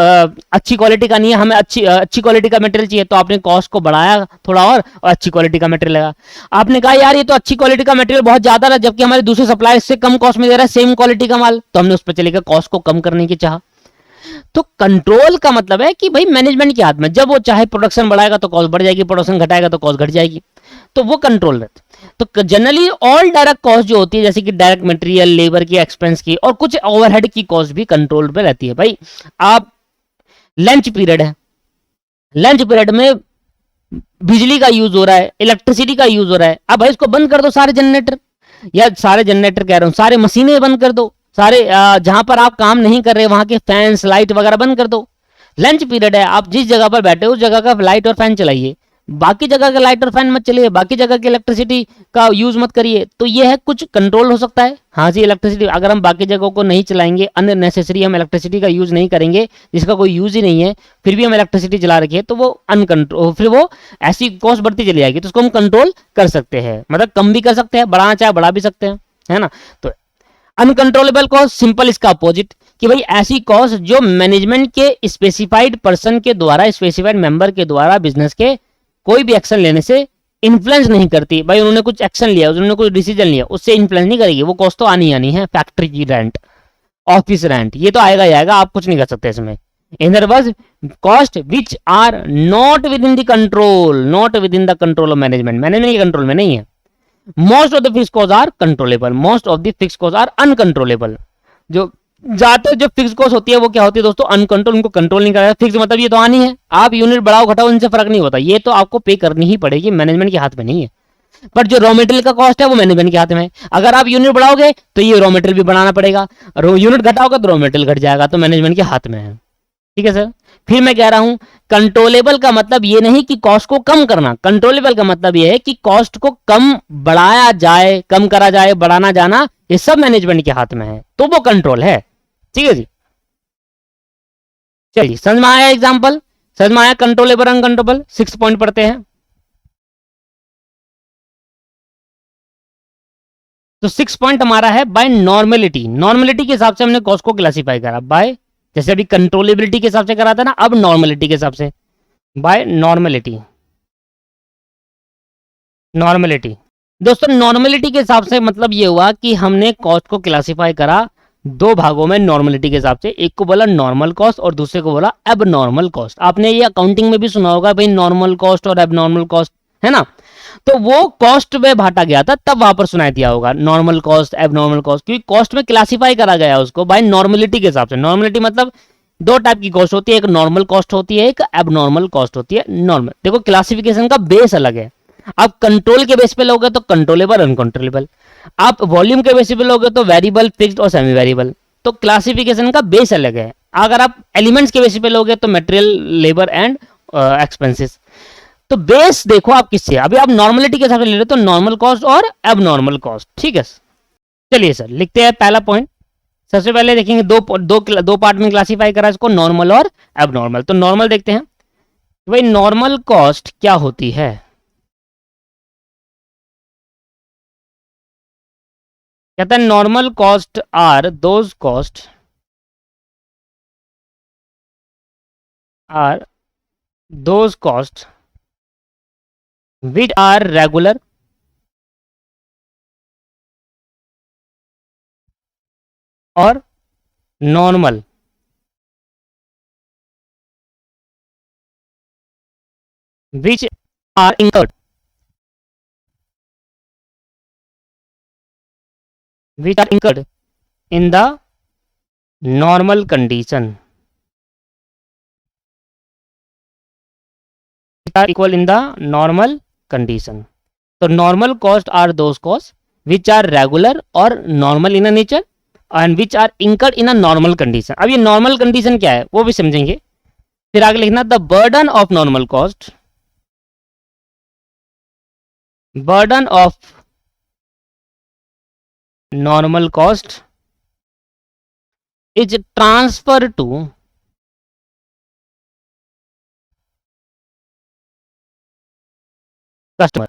अच्छी क्वालिटी का नहीं है, हमें अच्छी क्वालिटी का मटेरियल चाहिए, तो आपने कॉस्ट को बढ़ाया थोड़ा और अच्छी क्वालिटी का मटेरियल लगा। आपने कहा यार ये तो अच्छी क्वालिटी का मटेरियल बहुत ज्यादा रहा, जबकि हमारे दूसरे सप्लायर से कम कॉस्ट में दे रहा है सेम क्वालिटी का माल, तो हमने उस पर चलेगा कॉस्ट को कम करने की चाह। तो कंट्रोल का मतलब है कि भाई मैनेजमेंट के हाथ में, जब वो चाहे प्रोडक्शन बढ़ाएगा तो कॉस्ट बढ़ जाएगी, प्रोडक्शन घटाएगा तो कॉस्ट घट जाएगी, तो वो कंट्रोल रहता है। तो जनरली ऑल डायरेक्ट कॉस्ट जो होती है, जैसे कि डायरेक्ट मटेरियल, लेबर की, एक्सपेंस की, और कुछ ओवरहेड की कॉस्ट भी कंट्रोल पे रहती है। भाई आप लंच पीरियड है, लंच पीरियड में बिजली का यूज हो रहा है, इलेक्ट्रिसिटी का यूज हो रहा है, अब भाई इसको बंद कर दो सारे जनरेटर, या सारे जनरेटर कह रहा हूं, सारे मशीनें बंद कर दो, सारे जहां पर आप काम नहीं कर रहे वहां के फैंस लाइट वगैरह बंद कर दो। लंच पीरियड है, आप जिस जगह पर बैठे हो उस जगह का लाइट और फैन चलाइए, बाकी जगह का लाइट और फैन मत चलिए, बाकी जगह की इलेक्ट्रिसिटी का यूज मत करिए। तो ये है कुछ कंट्रोल हो सकता है। हाँ जी, इलेक्ट्रिसिटी अगर हम बाकी जगहों को नहीं चलाएंगे, अननेसेसरी हम इलेक्ट्रिसिटी का यूज नहीं करेंगे जिसका कोई यूज ही नहीं है, फिर भी हम इलेक्ट्रिसिटी चला रखी है, तो वो अनकंट्रोल, फिर वो ऐसी कॉस्ट बढ़ती चली जाएगी। तो उसको हम कंट्रोल कर सकते हैं, मतलब कम भी कर सकते हैं, बढ़ाना चाहे बढ़ा भी सकते हैं, है ना। तो अनकंट्रोलेबल कॉस्ट, सिंपल इसका अपोजिट, कि भाई ऐसी कॉस्ट जो मैनेजमेंट के स्पेसिफाइड पर्सन के द्वारा, स्पेसिफाइड मेंबर के द्वारा बिजनेस के कोई भी एक्शन लेने से इन्फ्लुएंस नहीं करती। भाई उन्होंने कुछ एक्शन लिया, उन्होंने कुछ डिसीजन लिया, उससे इन्फ्लुएंस नहीं करेगी, वो कॉस्ट तो आनी आनी है। फैक्ट्री की रेंट, ऑफिस रेंट, ये तो आएगा ही आएगा, आप कुछ नहीं कर सकते इसमें। In other words, cost which are not within the control, not within the control of management, management के कंट्रोल में नहीं है। Most of the fixed cost are controllable, most of the fixed cost are uncontrollable. जो ज्यादातर जो fix cost होती है वो क्या होती है दोस्तों? अनकंट्रोल, उनको कंट्रोल नहीं करा। फिक्स मतलब ये तो आनी है, आप यूनिट बढ़ाओ घटाओ इनसे फर्क नहीं होता, ये तो आपको पे करनी ही पड़ेगी, मैनेजमेंट के हाथ में नहीं है। पर जो रॉ मटेरियल का कॉस्ट है वो मैनेजमेंट के हाथ में है। अगर आप यूनिट बढ़ाओगे तो ये रॉ मटेरियल भी बढ़ाना पड़ेगा, यूनिट घटाओगे तो रॉ मटेरियल घट जाएगा, तो मैनेजमेंट के हाथ में है। ठीक है सर, फिर मैं कह रहा हूं कंट्रोलेबल का मतलब ये नहीं कि कॉस्ट को कम करना, कंट्रोलेबल का मतलब ये है कि कॉस्ट को कम बढ़ाया जाए, कम करा जाए, बढ़ाना जाना ये सब मैनेजमेंट के हाथ में है, तो वो कंट्रोल है। ठीक है जी, चलिए समझ में आया एग्जाम्पल, समझ में आया कंट्रोलेबल अनकंट्रोलेबल। 6 पॉइंट पढ़ते हैं। तो 6 पॉइंट हमारा है बाय नॉर्मेलिटी। नॉर्मेलिटी के हिसाब से हमने कॉस्ट को क्लासिफाई करा बाय, जैसे अभी कंट्रोलेबिलिटी के हिसाब से करा था ना, अब नॉर्मेलिटी के हिसाब से बाय नॉर्मेलिटी। नॉर्मेलिटी दोस्तों, नॉर्मेलिटी के हिसाब से मतलब ये हुआ कि हमने कॉस्ट को क्लासिफाई करा दो भागों में नॉर्मेलिटी के हिसाब से। एक को बोला नॉर्मल कॉस्ट और दूसरे को बोला एब नॉर्मल कॉस्ट। आपने ये अकाउंटिंग में भी सुना होगा भाई, नॉर्मल कॉस्ट और एब नॉर्मल कॉस्ट, है ना। तो वो कॉस्ट में बांटा गया था, तब वहां पर सुनाई दिया होगा नॉर्मल कॉस्ट, एब नॉर्मल कॉस्ट, क्योंकि कॉस्ट में क्लासिफाई करा गया उसको बाय नॉर्मेलिटी के हिसाब से। नॉर्मेलिटी मतलब दो टाइप की कॉस्ट होती है, एक नॉर्मल कॉस्ट होती है, एक एब नॉर्मल कॉस्ट होती है। नॉर्मल देखो क्लासिफिकेशन का बेस अलग है। आप कंट्रोल के बेस पे लोगे तो कंट्रोलेबल अनकंट्रोलेबल, आप वॉल्यूम के बेस पे लोगे तो वेरिएबल, फिक्स्ड और सेमी वेरिएबल। तो क्लासिफिकेशन का बेस अलग है। अगर आप एलिमेंट्स के बेस पे लोगे तो मटेरियल, लेबर एंड एक्सपेंसेस। तो बेस देखो आप किससे, अभी आप नॉर्मलिटी के हिसाब से ले रहे हो तो नॉर्मल कॉस्ट और एब नॉर्मल कॉस्ट। ठीक है, चलिए सर लिखते हैं पहला पॉइंट। सबसे पहले देखेंगे दो पार्ट में क्लासिफाई करा इसको, नॉर्मल और एब नॉर्मल। तो नॉर्मल देखते हैं भाई, नॉर्मल कॉस्ट क्या होती है। कहता है normal cost are those cost are those cost which are regular और normal which are incurred which are incurred in the normal condition, which are equal in the normal condition. So normal cost are those costs which are regular or normal in a nature and which are incurred in a normal condition. अब ये normal condition क्या है वो भी समझेंगे। फिर आगे लिखना the burden of normal cost, burden of normal cost is transferred to customer,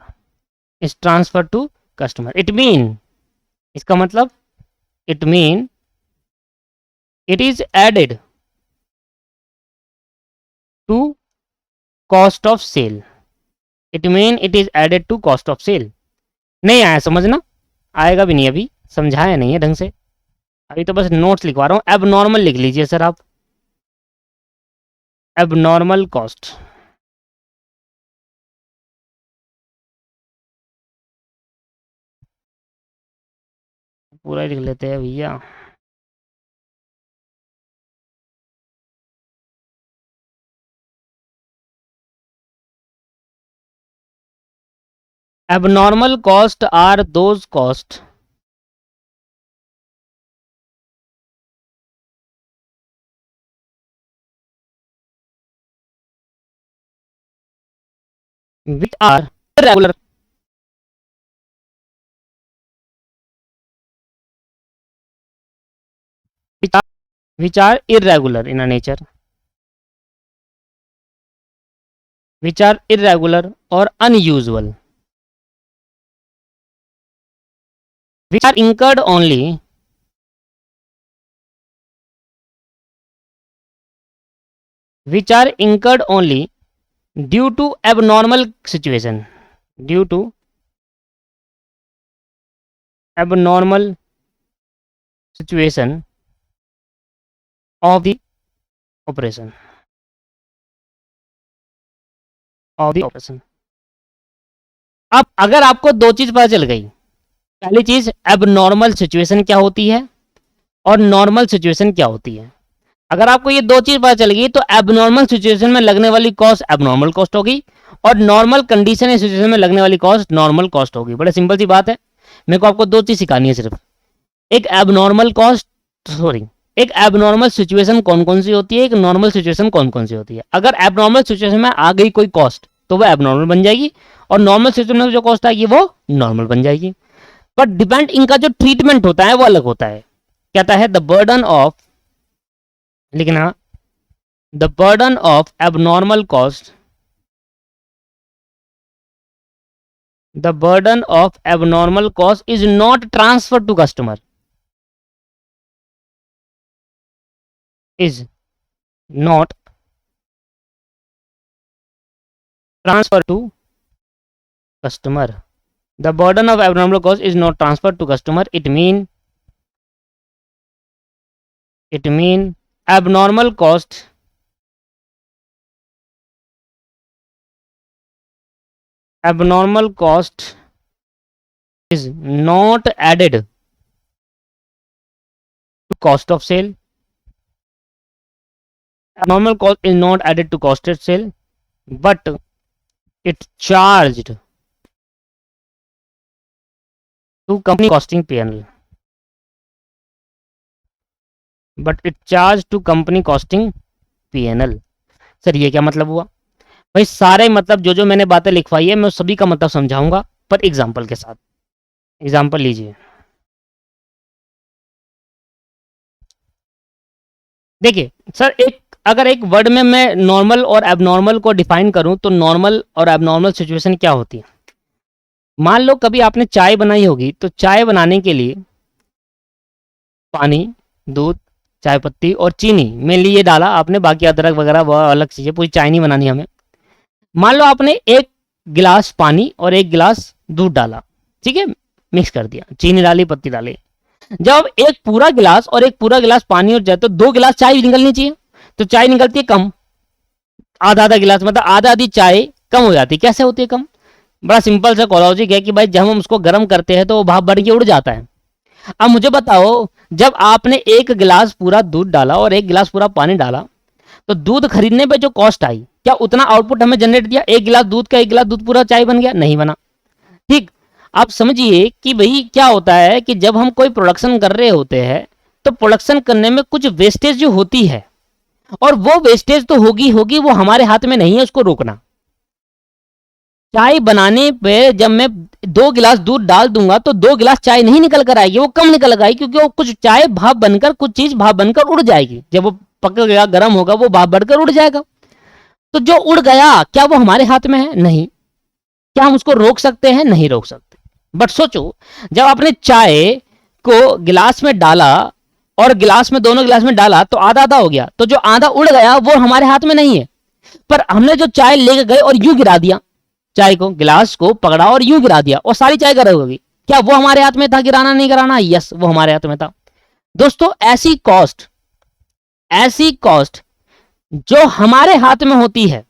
is transferred to customer. It mean, इसका मतलब it mean it is added to cost of sale. It mean it is added to cost of sale. नहीं आया समझना, आएगा भी नहीं, अभी समझाया नहीं है ढंग से, अभी तो बस नोट्स लिखवा रहा हूँ। एबनॉर्मल लिख लीजिए सर आप, एबनॉर्मल कॉस्ट। पूरा लिख लेते हैं भैया। Abnormal cost are those costs which are irregular, which are irregular in a nature, which are irregular or unusual, which are incurred only which are incurred only due to abnormal situation, due to abnormal situation of the operation, of the operation। अब अगर आपको दो चीज पता चल गई, पहली चीज एबनॉर्मल सिचुएशन क्या होती है और नॉर्मल सिचुएशन क्या होती है। अगर आपको ये दो चीज पता चल गई तो एबनॉर्मल सिचुएशन में लगने वाली कॉस्ट एबनॉर्मल कॉस्ट होगी और नॉर्मल कंडीशन या सिचुएशन में लगने वाली कॉस्ट नॉर्मल कॉस्ट होगी। बड़े सिंपल सी बात है। मेरे को आपको दो चीज सिखानी है सिर्फ, एक एबनॉर्मल कॉस्ट, सॉरी एक एबनॉर्मल सिचुएशन कौन कौन सी होती है, एक नॉर्मल सिचुएशन कौन कौन सी होती है। अगर एबनॉर्मल सिचुएशन में आ गई कोई कॉस्ट तो वो एबनॉर्मल बन जाएगी, और नॉर्मल सिचुएशन में जो कॉस्ट आएगी वो नॉर्मल बन जाएगी। पर डिपेंड, इनका जो ट्रीटमेंट होता है वो अलग होता है। कहता है द बर्डन ऑफ, लिखना, the burden of abnormal cost, the burden of abnormal cost is not transferred to customer, is not transferred to customer. The burden of abnormal cost is not transferred to customer. It mean abnormal cost is not added to cost of sale. Abnormal cost is not added to cost of sale, but it charged to company costing P&L. But it charged to company costing P&L. Sir ये क्या मतलब हुआ भाई? सारे मतलब जो जो मैंने बातें लिखवाई है मैं सभी का मतलब समझाऊंगा, पर एग्जाम्पल के साथ। एग्जाम्पल लीजिए, देखिए सर, अगर एक वर्ड में मैं नॉर्मल और एबनॉर्मल को डिफाइन करूं तो नॉर्मल और एबनॉर्मल सिचुएशन क्या होती है। मान लो कभी आपने चाय बनाई होगी, तो चाय बनाने के लिए पानी, दूध, चाय पत्ती और चीनी मेनली ये डाला आपने, बाकी अदरक वगैरह वो अलग चीज़ें, पूरी चाय नहीं बनानी हमें। मान लो आपने एक गिलास पानी और एक गिलास दूध डाला, ठीक है, मिक्स कर दिया, चीनी डाली, पत्ती डाली। जब एक पूरा गिलास और एक पूरा गिलास पानी और जाए तो 2 गिलास चाय निकलनी चाहिए, तो चाय निकलती है कम, आधा आधा गिलास, मतलब आधा आधी चाय कम हो जाती है। कैसे होती है कम? बड़ा सिंपल सा लॉजिक है कि भाई जब हम उसको गर्म करते हैं तो वो भाप बढ़ के उड़ जाता है। अब मुझे बताओ, जब आपने एक गिलास पूरा दूध डाला और एक गिलास पूरा पानी डाला, तो दूध खरीदने पे जो कॉस्ट आई, क्या उतना आउटपुट हमें जनरेट दिया? एक गिलास दूध का एक गिलास दूध पूरा चाय बन गया? नहीं बना। ठीक, आप समझिए कि भाई क्या होता है कि जब हम कोई प्रोडक्शन कर रहे होते हैं तो प्रोडक्शन करने में कुछ वेस्टेज जो होती है, और वो वेस्टेज तो होगी, वो हमारे हाथ में नहीं है उसको रोकना। चाय बनाने पे जब मैं 2 गिलास दूध डाल दूंगा तो 2 गिलास चाय नहीं निकल कर आएगी, वो कम निकल कर आएगी, क्योंकि वो कुछ चाय भाप बनकर, कुछ चीज भाप बनकर उड़ जाएगी। जब वो पक गया, गर्म होगा, वो भाप बढ़कर उड़ जाएगा। तो जो उड़ गया क्या वो हमारे हाथ में है? नहीं। क्या हम उसको रोक सकते हैं? नहीं रोक सकते। बट सोचो, जब आपने चाय को गिलास में डाला और गिलास में, दोनों गिलास में डाला, तो आधा आधा हो गया, तो जो आधा उड़ गया वो हमारे हाथ में नहीं है। पर हमने जो चाय लेके गए और यूं गिरा दिया, चाय को, गिलास को पकड़ा और यूं गिरा दिया और सारी चाय गर्म हो गई, क्या वो हमारे हाथ में था गिराना नहीं गिराना? यस, वो हमारे हाथ में था। दोस्तों, ऐसी कॉस्ट जो हमारे हाथ में होती है,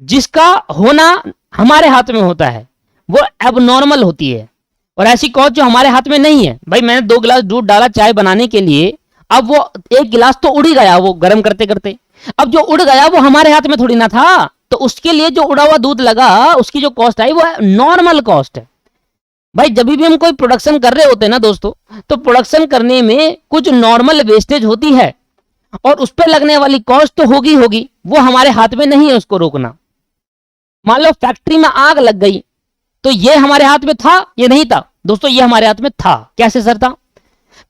जिसका होना हमारे हाथ में होता है, वो एबनॉर्मल होती है। और ऐसी कॉस्ट जो हमारे हाथ में नहीं है, भाई मैंने 2 गिलास दूध डाला चाय बनाने के लिए, अब वो एक गिलास तो उड़ ही गया वो गर्म करते करते, अब जो उड़ गया वो हमारे हाथ में थोड़ी ना था, तो उसके लिए जो उड़ा हुआ दूध लगा उसकी जो कॉस्ट आई वो नॉर्मल कॉस्ट है। भाई जब भी हम कोई प्रोडक्शन कर रहे होते हैं ना दोस्तों, तो प्रोडक्शन करने में कुछ नॉर्मल वेस्टेज होती है, और उस पर लगने वाली कॉस्ट तो होगी, वो हमारे हाथ में नहीं है उसको रोकना। मान लो फैक्ट्री में आग लग गई, तो ये हमारे हाथ में था? ये नहीं था दोस्तों, ये हमारे हाथ में था। कैसे सर था?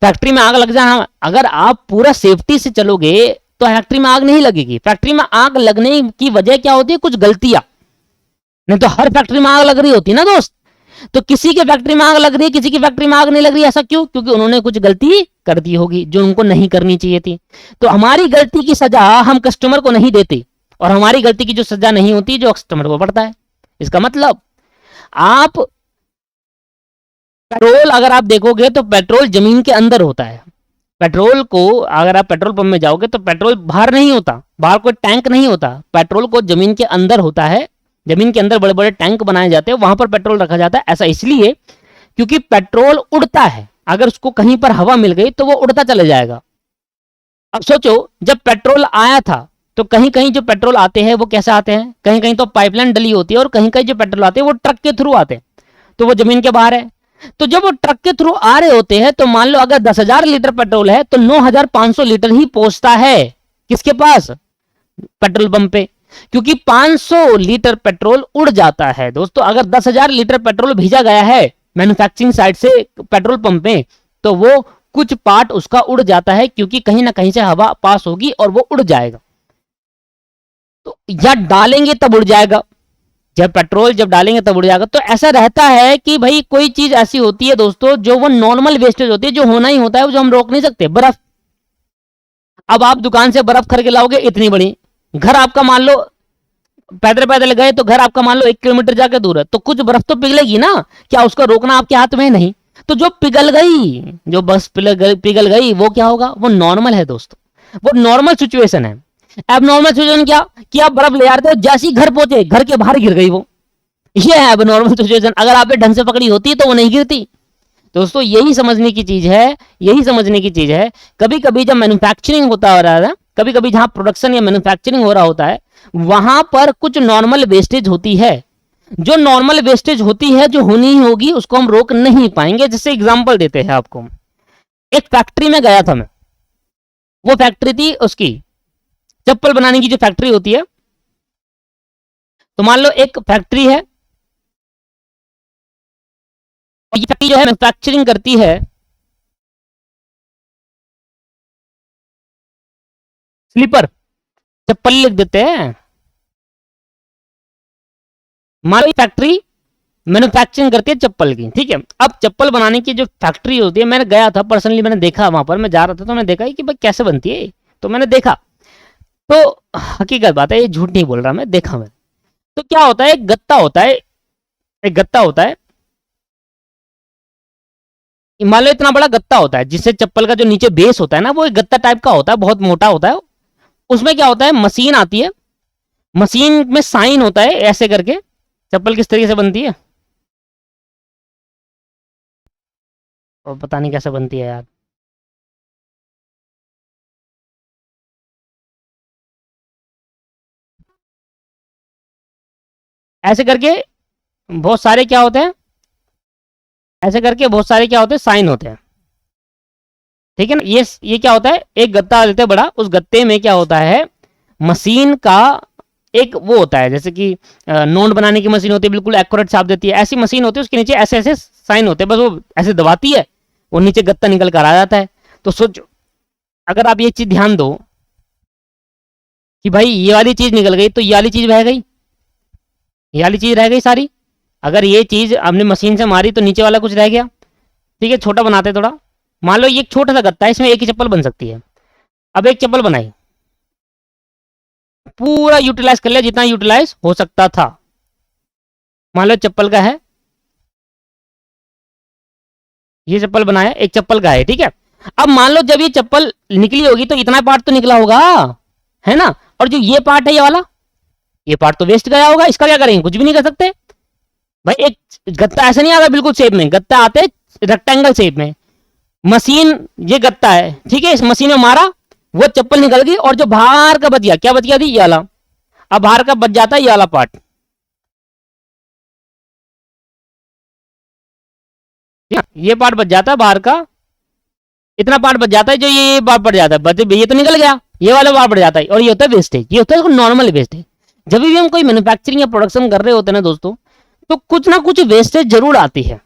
फैक्ट्री में आग लग जाए, अगर आप पूरा सेफ्टी से चलोगे तो फैक्ट्री में आग नहीं लगेगी। फैक्ट्री में आग लगने की वजह क्या होती है? कुछ गलतियां, नहीं तो हर फैक्ट्री में आग लग रही होती ना दोस्त। तो किसी के फैक्ट्री में आग लग रही है, किसी की फैक्ट्री में आग नहीं लग रही, ऐसा क्यों? क्योंकि उन्होंने कुछ गलती कर दी होगी जो उनको नहीं करनी चाहिए थी। तो हमारी गलती की सजा हम कस्टमर को नहीं देते, और हमारी गलती की जो सजा नहीं होती जो कस्टमर को पड़ता है। इसका मतलब आप पेट्रोल अगर आप देखोगे तो पेट्रोल जमीन के अंदर होता है। पेट्रोल को अगर आप पेट्रोल पंप में जाओगे तो पेट्रोल बाहर नहीं होता, बाहर कोई टैंक नहीं होता, पेट्रोल को जमीन के अंदर होता है। जमीन के अंदर बड़े बड़े टैंक बनाए जाते हैं, वहां पर पेट्रोल रखा जाता है। ऐसा इसलिए क्योंकि पेट्रोल उड़ता है, अगर उसको कहीं पर हवा मिल गई तो वो उड़ता चले जाएगा। अब सोचो, जब पेट्रोल आया था तो कहीं कहीं जो पेट्रोल आते हैं वो कैसे आते हैं? कहीं कहीं तो पाइपलाइन डली होती है, और कहीं कहीं जो पेट्रोल आते हैं वो ट्रक के थ्रू आते हैं, तो वो जमीन के बाहर है। तो जब वो ट्रक के थ्रू आ रहे होते हैं तो मान लो अगर 10,000 लीटर पेट्रोल है तो 9,500 लीटर ही पहुंचता है किसके पास, पेट्रोल पंप पे, क्योंकि 500 लीटर पेट्रोल उड़ जाता है दोस्तों। अगर 10,000 लीटर पेट्रोल भेजा गया है मैन्युफैक्चरिंग साइड से पेट्रोल पंप में, तो वो कुछ पार्ट उसका उड़ जाता है, क्योंकि कहीं ना कहीं से हवा पास होगी और वो उड़ जाएगा। तो या डालेंगे तब उड़ जाएगा, जब पेट्रोल जब डालेंगे तब उड़ जाएगा। तो ऐसा रहता है कि भाई कोई चीज ऐसी होती है दोस्तों जो वो नॉर्मल वेस्टेज होती है, जो होना ही होता है, वो जो हम रोक नहीं सकते। बर्फ, अब आप दुकान से बर्फ खरीद के लाओगे इतनी बड़ी, घर आपका मान लो पैदल पैदल गए तो घर आपका मान लो 1 किलोमीटर जाके दूर है, तो कुछ बर्फ तो पिघलेगी ना, क्या उसको रोकना आपके हाथ में नहीं। तो जो पिघल गई, जो बस पिघल गई वो क्या होगा, वो नॉर्मल है दोस्तों, वो नॉर्मल सिचुएशन है। अब नॉर्मल सिचुएशन क्या कि आप बर्फ ले आ रहे हो, जैसे ही घर पहुंचे घर के बाहर गिर गई वो, ये है अब नॉर्मल सिचुएशन। अगर आपने ढंग से पकड़ी होती तो वो नहीं गिरती। दोस्तों यही समझने की चीज है, यही समझने की चीज है। कभी कभी जब मैन्युफैक्चरिंग होता हो रहा है, कभी कभी जहां प्रोडक्शन या मैन्युफैक्चरिंग हो रहा होता है, वहां पर कुछ नॉर्मल वेस्टेज होती है। जो नॉर्मल वेस्टेज होती है, जो होनी ही होगी, उसको हम रोक नहीं पाएंगे। जैसे एग्जांपल देते हैं आपको, एक फैक्ट्री में गया था मैं, वो फैक्ट्री थी उसकी चप्पल बनाने की, जो फैक्ट्री होती है। तो मान लो एक फैक्ट्री है, ये फैक्ट्री जो है मैन्युफैक्चरिंग करती है स्लीपर, चप्पल लिख देते हैं। मान लो फैक्ट्री मैन्युफैक्चरिंग करती है चप्पल की, ठीक है। अब चप्पल बनाने की जो फैक्ट्री होती है, मैंने गया था पर्सनली, मैंने देखा वहां पर, मैं जा रहा था तो मैंने देखा कि भाई कैसे बनती है, तो मैंने देखा। तो हकीकत बात है, ये झूठ नहीं बोल रहा मैं, देखा मैंने। तो क्या होता है, एक गत्ता होता है, एक गत्ता होता है, मान लो इतना बड़ा गत्ता होता है, जिससे चप्पल का जो नीचे बेस होता है ना, वो एक गत्ता टाइप का होता है, बहुत मोटा होता है। उसमें क्या होता है, मशीन आती है, मशीन में साइन होता है, ऐसे करके चप्पल किस तरीके से बनती है, और पता नहीं कैसे बनती है यार। ऐसे करके बहुत सारे क्या होते हैं, ऐसे करके बहुत सारे क्या होते हैं, साइन होते हैं, ठीक है ना। ये क्या होता है, एक गत्ता लेते हैं बड़ा, उस गत्ते में क्या होता है, मशीन का एक वो होता है, जैसे कि नोट बनाने की मशीन होती है, बिल्कुल एक्यूरेट छाप देती है, ऐसी मशीन होती है, उसके नीचे ऐसे ऐसे साइन होते हैं, बस वो ऐसे दबाती है, वो नीचे गत्ता निकल कर आ जाता है। तो सोचो, अगर आप ये चीज ध्यान दो कि भाई ये वाली चीज निकल गई, तो ये वाली चीज रह गई, ये वाली चीज रह गई सारी। अगर ये चीज हमने मशीन से मारी तो नीचे वाला कुछ रह गया, ठीक है। छोटा बनाते थोड़ा, मान लो ये एक छोटा सा गत्ता है, इसमें एक ही चप्पल बन सकती है। अब एक चप्पल बनाई, पूरा यूटिलाइज कर लिया जितना यूटिलाइज हो सकता था। मान लो चप्पल का है, ये चप्पल बनाया, एक चप्पल का है, ठीक है। अब मान लो जब ये चप्पल निकली होगी तो इतना पार्ट तो निकला होगा, है ना। और जो ये पार्ट है, ये वाला, ये पार्ट तो वेस्ट गया होगा, इसका क्या करेंगे, कुछ भी नहीं कर सकते भाई। एक गत्ता ऐसा नहीं आता बिल्कुल शेप में, गत्ता आते रेक्टेंगल शेप में। मशीन, ये गत्ता है, ठीक है, इस मशीन में मारा, वो चप्पल निकल गई, और जो बाहर का बच गया, क्या बच गया थी, ये वाला। अब बाहर का बच जाता है ये वाला पार्ट, ये पार्ट बच जाता है बाहर का, इतना पार्ट बच जाता है, जो ये पार्ट बढ़ जाता है, ये तो निकल गया, ये वाला पार्ट बढ़ जाता है, और ये होता है वेस्टेज। ये होता है नॉर्मल वेस्टेज। जब भी हम कोई मैन्युफैक्चरिंग या प्रोडक्शन कर रहे होते हैं ना दोस्तों, तो कुछ ना कुछ वेस्टेज जरूर आती है।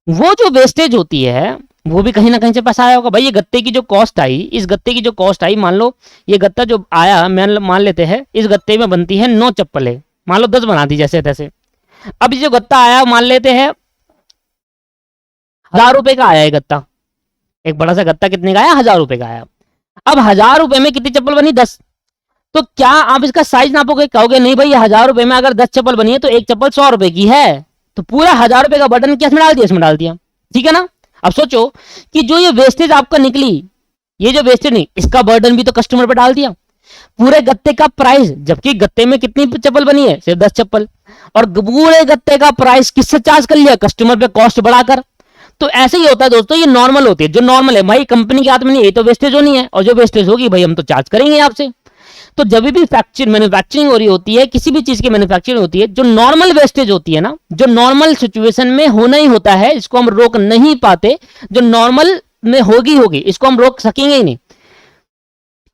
वो जो वेस्टेज होती है, वो भी कहीं ना कहीं से पैसा आया होगा भाई। ये गत्ते की जो कॉस्ट आई, इस गत्ते की जो कॉस्ट आई, मान लो ये गत्ता जो आया, मान लेते हैं इस गत्ते में बनती है 9 चप्पलें, मान लो 10 बना दी जैसे तैसे। अब ये जो गत्ता आया, मान लेते हैं 1,000 रुपए का आया है गत्ता, एक बड़ा सा गत्ता कितने का आया, 1,000 रुपए का आया। अब 1,000 रुपए में कितनी चप्पल बनी, 10। तो क्या आप इसका साइज नापोगे, कहोगे नहीं भाई 1,000 रुपए में अगर 10 चप्पल बनी है तो एक चप्पल 100 रुपए की है, तो पूरा 1,000 रुपए का बटन किसमें डाल दिया, इसमें डाल दिया, ठीक है ना। अब सोचो कि जो ये वेस्टेज आपका निकली, ये जो वेस्टेज नहीं, इसका बर्डन भी तो कस्टमर पे डाल दिया। पूरे गत्ते का प्राइस, जबकि गत्ते में कितनी चप्पल बनी है, सिर्फ 10 चप्पल, और पूरे गत्ते का प्राइस किससे चार्ज कर लिया, कस्टमर पे कॉस्ट बढ़ाकर। तो ऐसे ही होता है दोस्तों, ये नॉर्मल होती है, जो नॉर्मल है भाई कंपनी के हाथ में नहीं, ये तो वेस्टेज होनी है, और जो वेस्टेज होगी भाई हम तो चार्ज करेंगे आपसे। तो जब भी फैक्चर मैन्युफैक्चरिंग हो रही होती है, किसी भी चीज की मैन्युफैक्चरिंग होती है, जो नॉर्मल वेस्टेज होती है ना, जो नॉर्मल सिचुएशन में होना ही होता है, इसको हम रोक नहीं पाते, जो नॉर्मल में होगी, इसको हम रोक सकेंगे ही नहीं,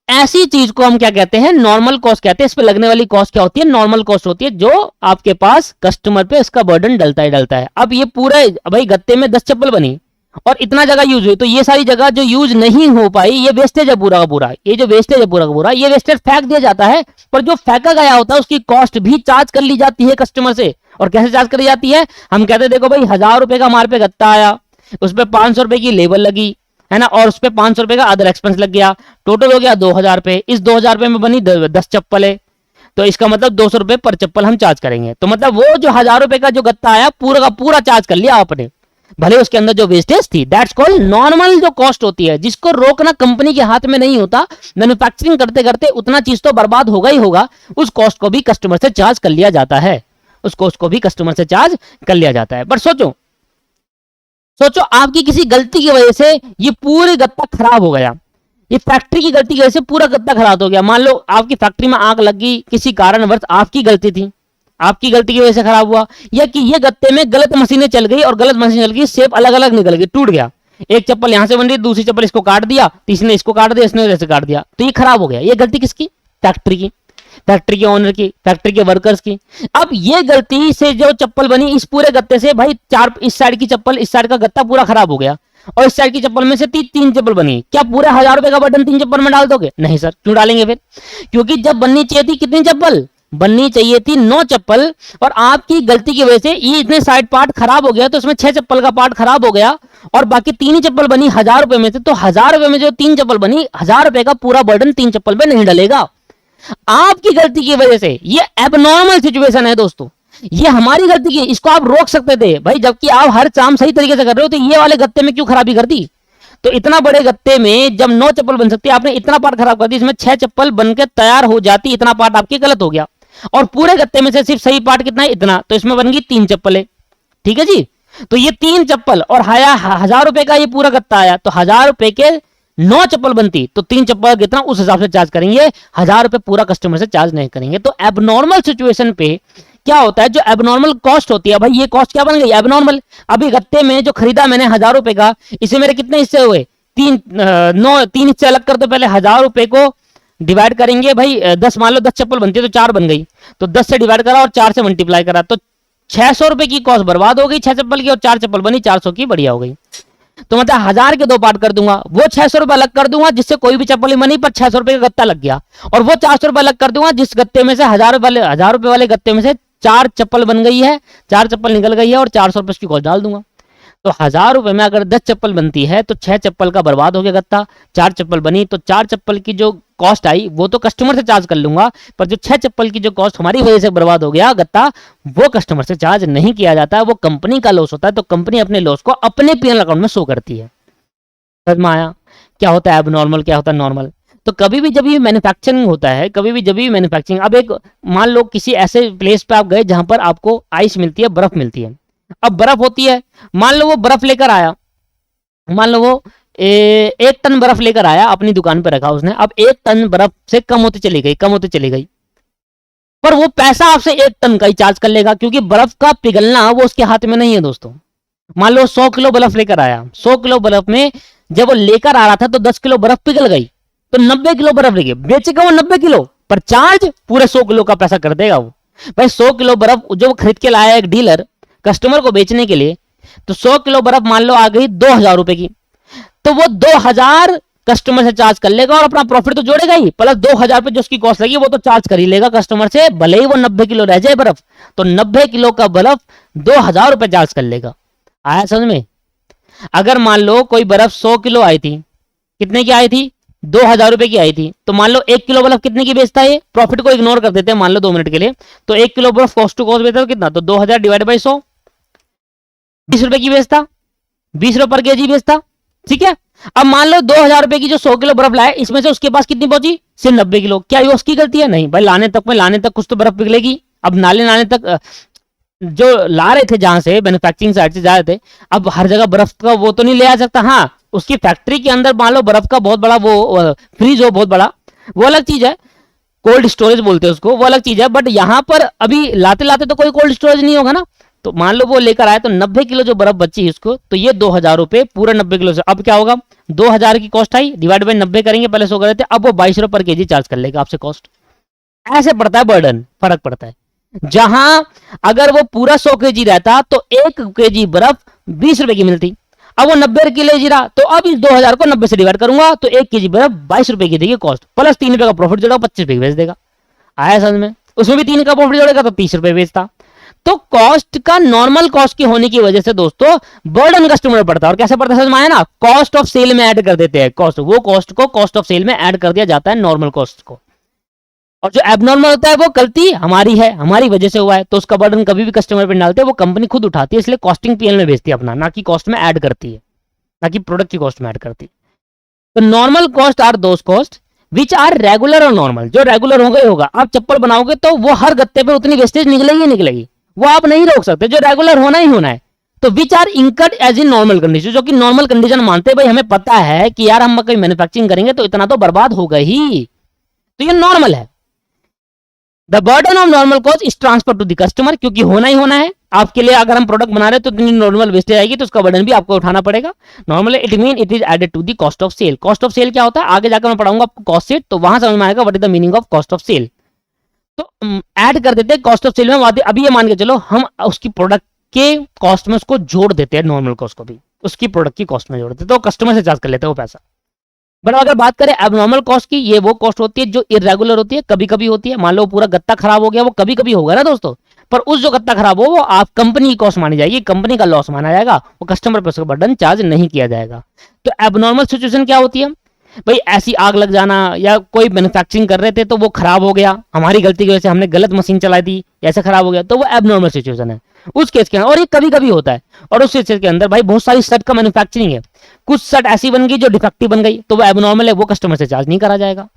ऐसी चीज को हम क्या कहते हैं, नॉर्मल कॉस्ट कहते हैं। इस पे लगने वाली कॉस्ट क्या होती है, नॉर्मल कॉस्ट होती है, जो आपके पास कस्टमर पे इसका बर्डन डलता ही डलता है। अब ये पूरा भाई गत्ते में 10 चप्पल बनी और इतना जगह यूज हुई, तो ये सारी जगह जो यूज नहीं हो पाई, ये वेस्टेज है पूरा का पूरा, ये जो वेस्टेज है पूरा का पूरा, ये वेस्टेज फेंक दिया जाता है, पर जो फेंका गया होता है उसकी कॉस्ट भी चार्ज कर ली जाती है कस्टमर से। और कैसे चार्ज करी जाती है, हम कहते हैं देखो भाई 1000 रुपए का हमारे पे गत्ता आया, उस पर 500 रुपए की लेबर लगी है ना, और उस पर 500 रुपए का अदर एक्सपेंस लग गया, टोटल हो गया 2000 रुपए। इस 2000 रुपए में बनी 10 चप्पल है, तो इसका मतलब 200 रुपए पर चप्पल हम चार्ज करेंगे। तो मतलब वो जो 1000 रुपए का जो गत्ता आया पूरा का पूरा चार्ज कर लिया आपने, भले उसके अंदर जो वेस्टेज थी। दैट्स कॉल्ड नॉर्मल जो कॉस्ट होती है, जिसको रोकना कंपनी के हाथ में नहीं होता। मैन्युफैक्चरिंग करते करते उतना चीज तो बर्बाद होगा ही होगा, उस कॉस्ट को भी कस्टमर से चार्ज कर लिया जाता है, उस कॉस्ट को भी कस्टमर से चार्ज कर लिया जाता है। पर सोचो आपकी किसी गलती की वजह से ये पूरे गत्ता खराब हो गया, ये फैक्ट्री की गलती की वजह से पूरा गत्ता खराब हो गया। मान लो आपकी फैक्ट्री में आग लग गई, किसी कारणवश आपकी गलती थी, आपकी गलती की वजह से खराब हुआ, या कि ये गत्ते में गलत मशीनें चल गई और गलत मशीन चल गई, शेप अलग अलग निकल गई, टूट गया, एक चप्पल यहां से बन रही, दूसरी चप्पल इसको काट दिया, तीसरी ने इसको काट दिया, इसने जैसे काट दिया, तो ये खराब हो गया। ये गलती किसकी, फैक्ट्री की, फैक्ट्री के ओनर की, फैक्ट्री के वर्कर्स की। अब ये गलती से जो चप्पल बनी, इस पूरे गत्ते से भाई चार, इस साइड की चप्पल, इस साइड का गत्ता पूरा खराब हो गया, और इस साइड की चप्पल में से तीन चप्पल बनी, क्या पूरे 1000 रुपए का बटन 3 चप्पल में डाल दोगे? नहीं सर। क्यों डालेंगे फिर? क्योंकि जब बननी चाहिए थी कितनी चप्पल, बननी चाहिए थी 9 चप्पल, और आपकी गलती की वजह से ये इतने साइड पार्ट खराब हो गया, तो उसमें 6 चप्पल का पार्ट खराब हो गया, और बाकी 3 ही चप्पल बनी 1000 रुपए में से। तो 1000 रुपए में जो 3 चप्पल बनी, 1000 रुपए का पूरा बर्डन 3 चप्पल पे नहीं डलेगा, आपकी गलती की वजह से। ये एबनॉर्मल सिचुएशन है दोस्तों, ये हमारी गलती की, इसको आप रोक सकते थे भाई, जबकि आप हर काम सही तरीके से कर रहे हो, तो ये वाले गत्ते में क्यों खराबी कर दी? तो इतना बड़े गत्ते में जब 9 चप्पल बन सकती है, आपने इतना पार्ट खराब कर दी, इसमें 6 चप्पल बनकर तैयार हो जाती, इतना पार्ट आपकी गलत हो गया, और पूरे गत्ते में से सिर्फ सही पार्ट कितना है, इतना, तो इसमें बन गई 3 चप्पलें। ठीक है जी, तो ये 3 चप्पल और 1000 रुपए का ये पूरा गत्ता आया, तो 1000 रुपए के 9 चप्पल बनती, तो 3 चप्पल कितना, उस हिसाब से चार्ज करेंगे, 1000 रुपए पूरा कस्टमर से चार्ज नहीं करेंगे। तो एबनॉर्मल सिचुएशन पे क्या होता है, जो एबनॉर्मल कॉस्ट होती है, भाई ये कॉस्ट क्या बन गई, एबनॉर्मल। अभी गत्ते में जो खरीदा मैंने 1000 रुपए का, इसे मेरे कितने हिस्से हुए, 3 हिस्से अलग कर दो। पहले 1000 रुपए को डिवाइड करेंगे भाई 10, मान लो 10 चप्पल बनती है तो 4 बन गई, तो 10 से डिवाइड करा और 4 से मल्टीप्लाई करा, तो 600 रुपए की कॉस्ट बर्बाद हो गई 6 चप्पल की, और 4 चप्पल बनी 400 की, बढ़िया हो गई। तो मतलब 1000 के 2 पार्ट कर दूंगा, वो 600 रुपए अलग कर दूंगा जिससे कोई भी चप्पल नहीं बनी, पर 600 रुपए का गत्ता लग गया, और वो 400 रुपए अलग कर दूंगा जिस गत्ते में से 1000 रुपए वाले गत्ते में से 4 चप्पल बन गई है, 4 चप्पल निकल गई है, और 400 रुपए की कॉस्ट डाल दूंगा। तो 1000 रुपए में अगर 10 चप्पल बनती है तो 6 चप्पल का बर्बाद हो गया गत्ता, 4 चप्पल बनी, तो 4 चप्पल की जो कॉस्ट आई वो तो कस्टमर से चार्ज कर लूंगा, पर जो 6 चप्पल की जो कॉस्ट हमारी वजह से बर्बाद हो गया गत्ता, वो कस्टमर से चार्ज नहीं किया जाता है, वो कंपनी का लॉस होता है। तो कंपनी अपने लॉस को अपने पीएनएल अकाउंट में शो करती है। समझ में आया क्या होता है एबनॉर्मल, क्या होता है नॉर्मल? तो कभी भी जब भी मैन्युफैक्चरिंग होता है, कभी भी जब भी मैन्युफैक्चरिंग, अब एक मान लो किसी ऐसे प्लेस पे आप गए जहां पर आपको आइस मिलती है, बर्फ मिलती है। अब बर्फ होती है, मान लो वो बर्फ लेकर आया, मान लो वो 1 टन बर्फ लेकर आया, अपनी दुकान पर रखा उसने। अब 1 टन बर्फ से कम होती चली गई, कम होती चली गई, पर वो पैसा आपसे 1 टन का ही चार्ज कर लेगा, क्योंकि बर्फ का पिघलना वो उसके हाथ में नहीं है दोस्तों। मान लो 100 किलो बर्फ लेकर आया, 100 किलो बर्फ में जब वो लेकर आ रहा था तो 10 किलो बर्फ पिघल गई, तो 90 किलो बर्फ लेके बेचेगा वो 90 किलो, पर चार्ज पूरे 100 किलो का पैसा कर देगा वो। भाई 100 किलो बर्फ जो वो खरीद के लाया एक डीलर कस्टमर को बेचने के लिए, तो 100 किलो बर्फ मान लो आ गई 2000 रुपए की, तो वो 2000 कस्टमर से चार्ज कर लेगा, और अपना प्रॉफिट तो जोड़ेगा ही, प्लस 2000 पे जो उसकी कॉस्ट लगी वो तो चार्ज कर ही लेगा कस्टमर से, भले ही वो 90 किलो रह जाए बर्फ, तो 90 किलो का बर्फ 2000 रुपए चार्ज कर लेगा। आया समझ में? अगर मान लो कोई बर्फ 100 किलो आई थी, कितने की आई थी, 2000 रुपए की आई थी, तो मान लो 1 किलो बर्फ कितने की बेचता है, ये प्रॉफिट को इग्नोर कर देते हैं मान लो 2 मिनट के लिए, तो 1 किलो बर्फ कॉस्ट टू कॉस्ट बेचता है कितना, तो 2000 डिवाइड बाई 100, 20 रुपए की बेचता, 20 रुपए पर केजी बेचता। ठीक है, अब मान लो 2000 रुपए की जो 100 किलो बर्फ लाए, इसमें से उसके पास कितनी पहुंची, सिर्फ 90 किलो। क्या ये उसकी गलती है? नहीं भाई, लाने तक कुछ तो बर्फ पिघलेगी। अब लाने तक जो ला रहे थे, जहां से मैन्युफैक्चरिंग साइड से जा रहे थे, अब हर जगह बर्फ का वो तो नहीं ले आ सकता। हाँ, उसकी फैक्ट्री के अंदर मान लो बर्फ का बहुत बड़ा वो फ्रीज हो, बहुत बड़ा, वो अलग चीज है, कोल्ड स्टोरेज बोलते हैं उसको, वो अलग चीज है। बट यहाँ पर अभी लाते लाते तो कोई कोल्ड स्टोरेज नहीं होगा ना। तो मान लो वो लेकर आए तो 90 किलो जो बर्फ बची इसको, तो ये 2000 रुपए पूरा 90 किलो से। अब क्या होगा, 2000 की कॉस्ट आई, डिवाइड बाई 90 करेंगे, पहले 100 कर रहे थे, अब वो 22 रुपए पर केजी चार्ज कर लेगा आपसे कॉस्ट। ऐसे पड़ता है बर्डन, फर्क पड़ता है। जहां अगर वो पूरा 100 केजी रहता तो 1 केजी बर्फ 20 रुपए की मिलती। अब वो 90 केजी रहा, तो अब इस 2000 को 90 से डिवाइड करूंगा तो 1 केजी बर्फ 22 रुपए की देगी कॉस्ट, प्लस 3 रुपए का प्रॉफिट जोड़ा, 25 रुपए बेच देगा। आया समझ में, उसमें भी 3 का प्रॉफिट जोड़ेगा तो 30 रुपए बेचता। तो कॉस्ट का नॉर्मल कॉस्ट की होने की वजह से दोस्तों बर्डन कस्टमर पर पड़ता है। और कैसे पड़ता है समझ में आया ना, कॉस्ट ऑफ सेल में ऐड कर देते हैं, कॉस्ट, वो कॉस्ट को कॉस्ट ऑफ सेल में ऐड कर दिया जाता है नॉर्मल कॉस्ट को। और जो एबनॉर्मल होता है वो गलती हमारी है, हमारी वजह से हुआ है, तो उसका बर्डन कभी भी कस्टमर पे डालते हैं, वो कंपनी खुद उठाती है, इसलिए कॉस्टिंग पीएल में भेजती है अपना, ना कि कॉस्ट में ऐड करती है, ना कि प्रोडक्ट की कॉस्ट में ऐड करती है। तो normal cost are those cost which are regular और नॉर्मल। जो रेगुलर होगा ही होगा, आप चप्पल बनाओगे तो वो हर गत्ते पे उतनी वेस्टेज निकलेगी निकलेगी, वो आप नहीं रोक सकते, जो रेगुलर होना ही होना है। तो which are incurred as in normal condition, जो कि नॉर्मल कंडीशन मानते हैं, भाई हमें पता है कि यार हम कहीं मैन्युफैक्चरिंग करेंगे तो इतना तो बर्बाद होगा ही, तो ये नॉर्मल है। The burden of normal cost is transfer to the customer, क्योंकि होना ही होना है आपके लिए। अगर हम प्रोडक्ट बना रहे हैं तो इतनी नॉर्मल वेस्टेज आएगी, तो उसका बर्डन भी आपको उठाना पड़ेगा। Normal it mean it is added to the cost of sale. Cost of sale क्या होता है आगे जाकर मैं पढ़ाऊंगा आपको कॉस्ट शीट, तो वहां समझ में आएगा what is the meaning of cost of sale. तो ऐड कर देते हैं कॉस्ट ऑफ सेल में। अभी ये मान के चलो हम उसकी प्रोडक्ट के कॉस्ट में उसको जोड़ देते हैं, नॉर्मल कॉस्ट को भी उसकी प्रोडक्ट की कॉस्ट में जोड़ देते हैं, तो कस्टमर से चार्ज कर लेते हैं वो पैसा। बट अगर बात करें एबनॉर्मल कॉस्ट की, ये वो कॉस्ट होती है जो इरेगुलर होती है, कभी कभी होती है। मान लो पूरा गत्ता खराब हो गया, वो कभी कभी होगा ना दोस्तों, पर उस जो गत्ता खराब हो वो आप कंपनी की कॉस्ट मानी जाएगी, कंपनी का लॉस माना जाएगा, वो कस्टमर पर उसका बर्डन चार्ज नहीं किया जाएगा। तो एबनॉर्मल सिचुएशन क्या होती है, भाई ऐसी आग लग जाना, या कोई मैन्युफैक्चरिंग कर रहे थे तो वो खराब हो गया, हमारी गलती की वजह से हमने गलत मशीन चलाई दी, ऐसे खराब हो गया, तो वो एबनॉर्मल सिचुएशन है उस केस के अंदर। और ये कभी कभी होता है। और उस केस के अंदर भाई बहुत सारी शर्ट का मैन्युफैक्चरिंग है, कुछ शर्ट ऐसी बन गई जो डिफेक्टिव बन गई, तो वो एबनॉर्मल है, वो कस्टमर से चार्ज नहीं करा जाएगा।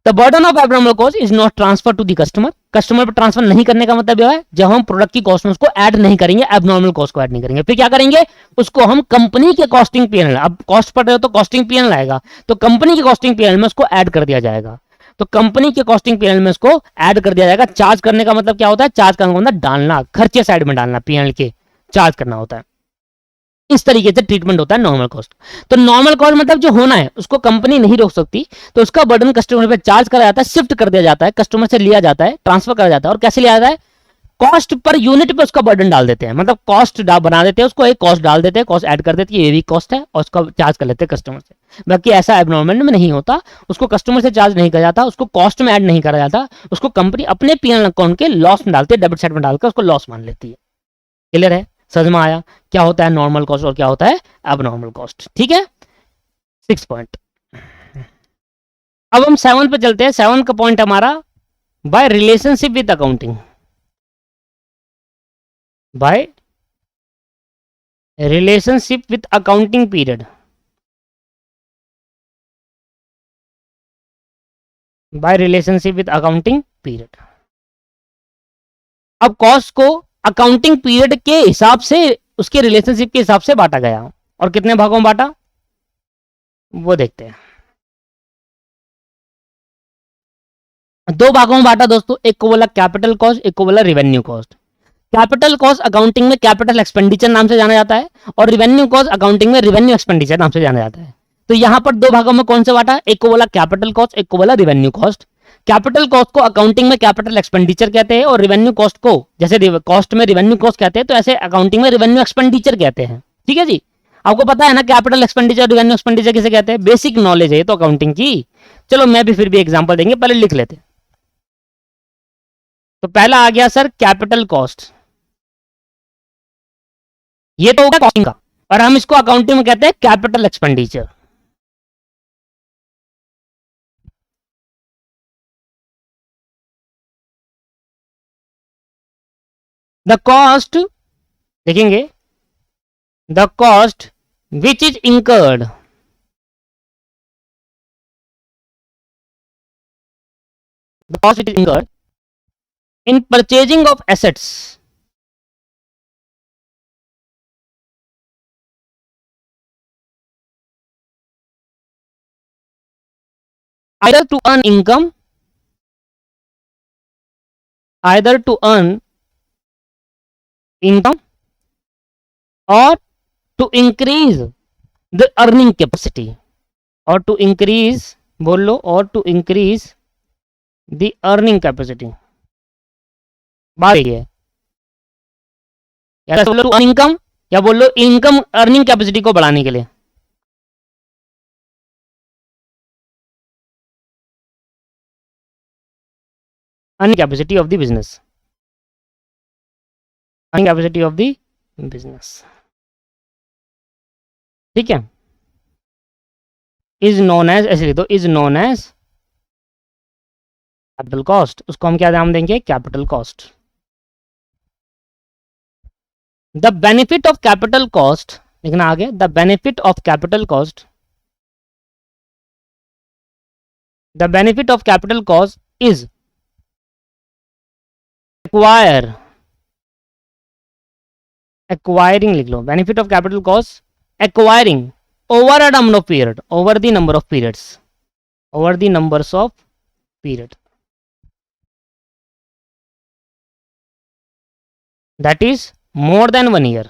The burden of abnormal cost is not transfer to the customer. Customer पर ट्रांसफर नहीं करने का मतलब यह है जब हम प्रोडक्ट की कॉस्ट में उसको ऐड नहीं करेंगे, एबनॉर्मल कॉस्ट को ऐड नहीं करेंगे, फिर क्या करेंगे, उसको हम कंपनी के कॉस्टिंग पीएनएल, अब कॉस्ट पड़ रहे हो तो कॉस्टिंग पीएनएल आएगा, तो कंपनी की कॉस्टिंग पीएनएल में उसको ऐड कर दिया जाएगा। तो कंपनी के कॉस्टिंग पीएनएल में उसको ऐड कर दिया जाएगा। चार्ज करने का मतलब क्या होता है, चार्ज करने का मतलब डालना, खर्चे साइड में डालना, पीएनएल के चार्ज करना होता है। इस तरीके से ट्रीटमेंट होता है नॉर्मल कॉस्ट। तो नॉर्मल कॉस्ट मतलब जो होना है उसको कंपनी नहीं रोक सकती, तो उसका बर्डन कस्टमर पे चार्ज करा जाता है, शिफ्ट कर दिया जाता है, कस्टमर से लिया जाता है, ट्रांसफर करा जाता है। और कैसे लिया जाता है, कॉस्ट पर यूनिट पे उसका बर्डन डाल देते हैं, मतलब कॉस्ट बना देते हैं उसको, एक कॉस्ट डाल देते हैं, कॉस्ट ऐड कर देते हैं, ये भी कॉस्ट है, और उसका चार्ज कर लेते हैं कस्टमर से। बाकी ऐसा एबनॉर्मल में नहीं होता, उसको कस्टमर से चार्ज नहीं करा जाता, उसको कॉस्ट में ऐड नहीं करा जाता, उसको कंपनी अपने पीएनएल अकाउंट के लॉस में डालती है, डेबिट साइड में डालकर उसको लॉस मान लेती है। क्लियर है, समझ में आया क्या होता है नॉर्मल कॉस्ट और क्या होता है एबनॉर्मल कॉस्ट। ठीक है, 6 पॉइंट। अब हम 7 पे चलते हैं। 7 का पॉइंट हमारा by relationship with accounting, by relationship with accounting period, by relationship with accounting period. अब कॉस्ट को अकाउंटिंग पीरियड के हिसाब से, उसके रिलेशनशिप के हिसाब से बांटा गया, और कितने भागों में बांटा वो देखते हैं। 2 भागों में बांटा दोस्तों, एक को बोला कैपिटल कॉस्ट, एक को बोला revenue cost. Capital cost accounting में कैपिटल एक्सपेंडिचर नाम से जाना जाता है, और रिवेन्यू कॉस्ट अकाउंटिंग में रिवेन्यू एक्सपेंडिचर नाम से जाना जाता है। तो यहां पर 2 भागों में कौन से बांटा, एक को बोला कैपिटल कॉस्ट, एक को बोला रिवेन्यू कॉस्ट। कैपिटल कॉस्ट को अकाउंटिंग में कैपिटल एक्सपेंडिचर कहते हैं, और रिवेन्यू कॉस्ट को, जैसे कॉस्ट में रिवेन्यू कॉस्ट कहते हैं, तो ऐसे अकाउंटिंग में रिवेन्यू एक्सपेंडिचर कहते हैं। ठीक है जी, आपको पता है ना कैपिटल एक्सपेंडिचर रिवेन्यू एक्सपेंडिचर किसे कहते हैं, बेसिक नॉलेज है तो अकाउंटिंग की। चलो मैं भी फिर भी एग्जांपल देंगे, पहले लिख लेते। तो पहला आ गया सर कैपिटल कॉस्ट, ये तो होगा कॉस्टिंग का, और हम इसको अकाउंटिंग में कहते हैं कैपिटल एक्सपेंडिचर। द कॉस्ट देखेंगे, the cost which is incurred, the cost which is incurred in purchasing of assets, either to earn income either to earn income or to increase the earning capacity, or to increase, बोल लो, or to increase the earning capacity. बात यही है, या बोलो to earn income, या बोल low income earning capacity को बढ़ाने के लिए। Earning capacity of the business, earning capacity of the business, ठीक है। इज नोन एज, ऐसे लिख दो, is known as capital cost. उसको हम क्या नाम देंगे? Capital cost. The benefit of capital cost, लिखना आगे, the benefit of capital cost, the benefit of capital cost is acquire, acquiring लिख लो, benefit of capital cost acquiring over a number of period, over the number of periods, over the numbers of period, that is more than 1 year।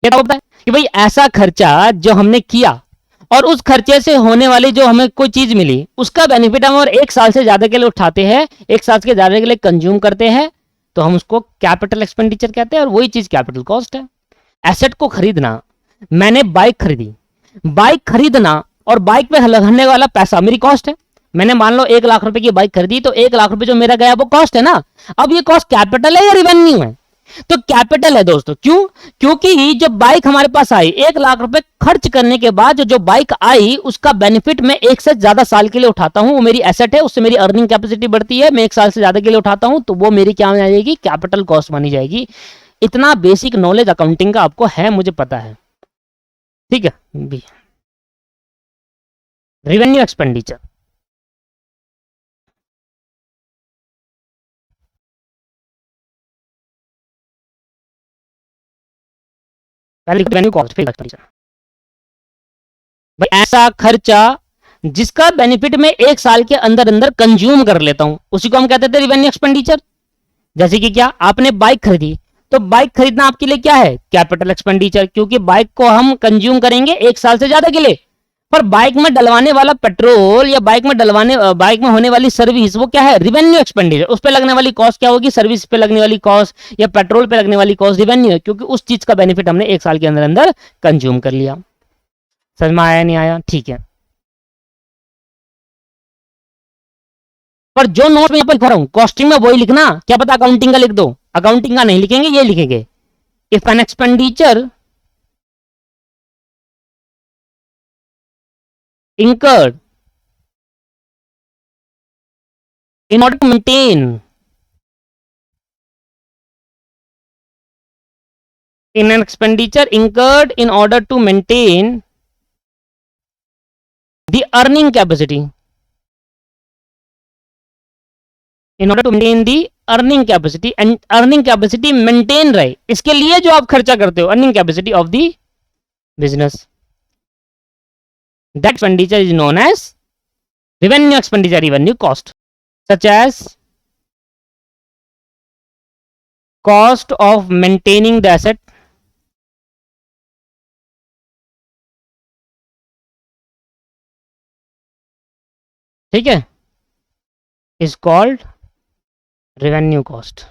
क्या होता है कि भाई ऐसा खर्चा जो हमने किया और उस खर्चे से होने वाली जो हमें कोई चीज मिली उसका बेनिफिट हम और 1 साल से ज्यादा के लिए उठाते हैं, 1 साल के ज्यादा के लिए कंज्यूम करते हैं, तो हम उसको कैपिटल एक्सपेंडिचर कहते हैं, और वही चीज कैपिटल कॉस्ट है। एसेट को खरीदना, मैंने बाइक खरीदी, बाइक खरीदना और बाइक पे लगने वाला पैसा मेरी कॉस्ट है। मैंने मान लो 1 लाख रुपए की बाइक खरीदी, तो 1 लाख रुपए जो मेरा गया वो कॉस्ट है ना। अब ये कॉस्ट कैपिटल है या रिवेन्यू है? तो कैपिटल है दोस्तों। क्यों? क्योंकि जब बाइक हमारे पास आई, 1 लाख रुपए खर्च करने के बाद जो बाइक आई उसका बेनिफिट मैं 1 से ज्यादा साल के लिए उठाता हूं, वो मेरी एसेट है, उससे मेरी अर्निंग कैपेसिटी बढ़ती है, मैं 1 साल से ज्यादा के लिए उठाता हूं, तो वो मेरी क्या मानी जाएगी? कैपिटल कॉस्ट मानी जाएगी। इतना बेसिक नॉलेज अकाउंटिंग का आपको है, मुझे पता है, ठीक है। बी, रेवेन्यू एक्सपेंडिचर, पहले रेवेन्यू कॉस्ट फिर एक्सपेंडिचर। भाई ऐसा खर्चा जिसका बेनिफिट मैं 1 साल के अंदर अंदर कंज्यूम कर लेता हूं, उसी को हम कहते थे रेवेन्यू एक्सपेंडिचर। जैसे कि क्या, आपने बाइक खरीदी, तो बाइक खरीदना आपके लिए क्या है? कैपिटल एक्सपेंडिचर, क्योंकि बाइक को हम कंज्यूम करेंगे 1 साल से ज्यादा के लिए। पर बाइक में डलवाने वाला पेट्रोल या बाइक में होने वाली सर्विस, वो क्या है? Revenue expenditure. उस पे लगने वाली कॉस्ट क्या होगी? सर्विस पे लगने वाली कॉस्ट या पेट्रोल पे लगने वाली कॉस्ट रिवेन्यू है, क्योंकि उस चीज का बेनिफिट हमने 1 साल के अंदर अंदर कंज्यूम कर लिया। समझ में आया नहीं आया? ठीक है। पर जो नोट में यहां पर लिख रहा हूं कॉस्टिंग में वही लिखना, क्या पता अकाउंटिंग का लिख दो। अकाउंटिंग का नहीं लिखेंगे, ये लिखेंगे, if an expenditure incurred in order to maintain in an expenditure incurred in order to maintain the earning capacity, in order to maintain the earning capacity, and earning capacity maintain रहे, इसके लिए जो आप खर्चा करते हो, earning capacity of the business, that expenditure is known as revenue expenditure, revenue cost, such as cost of maintaining the asset, ठीक है, is called revenue cost।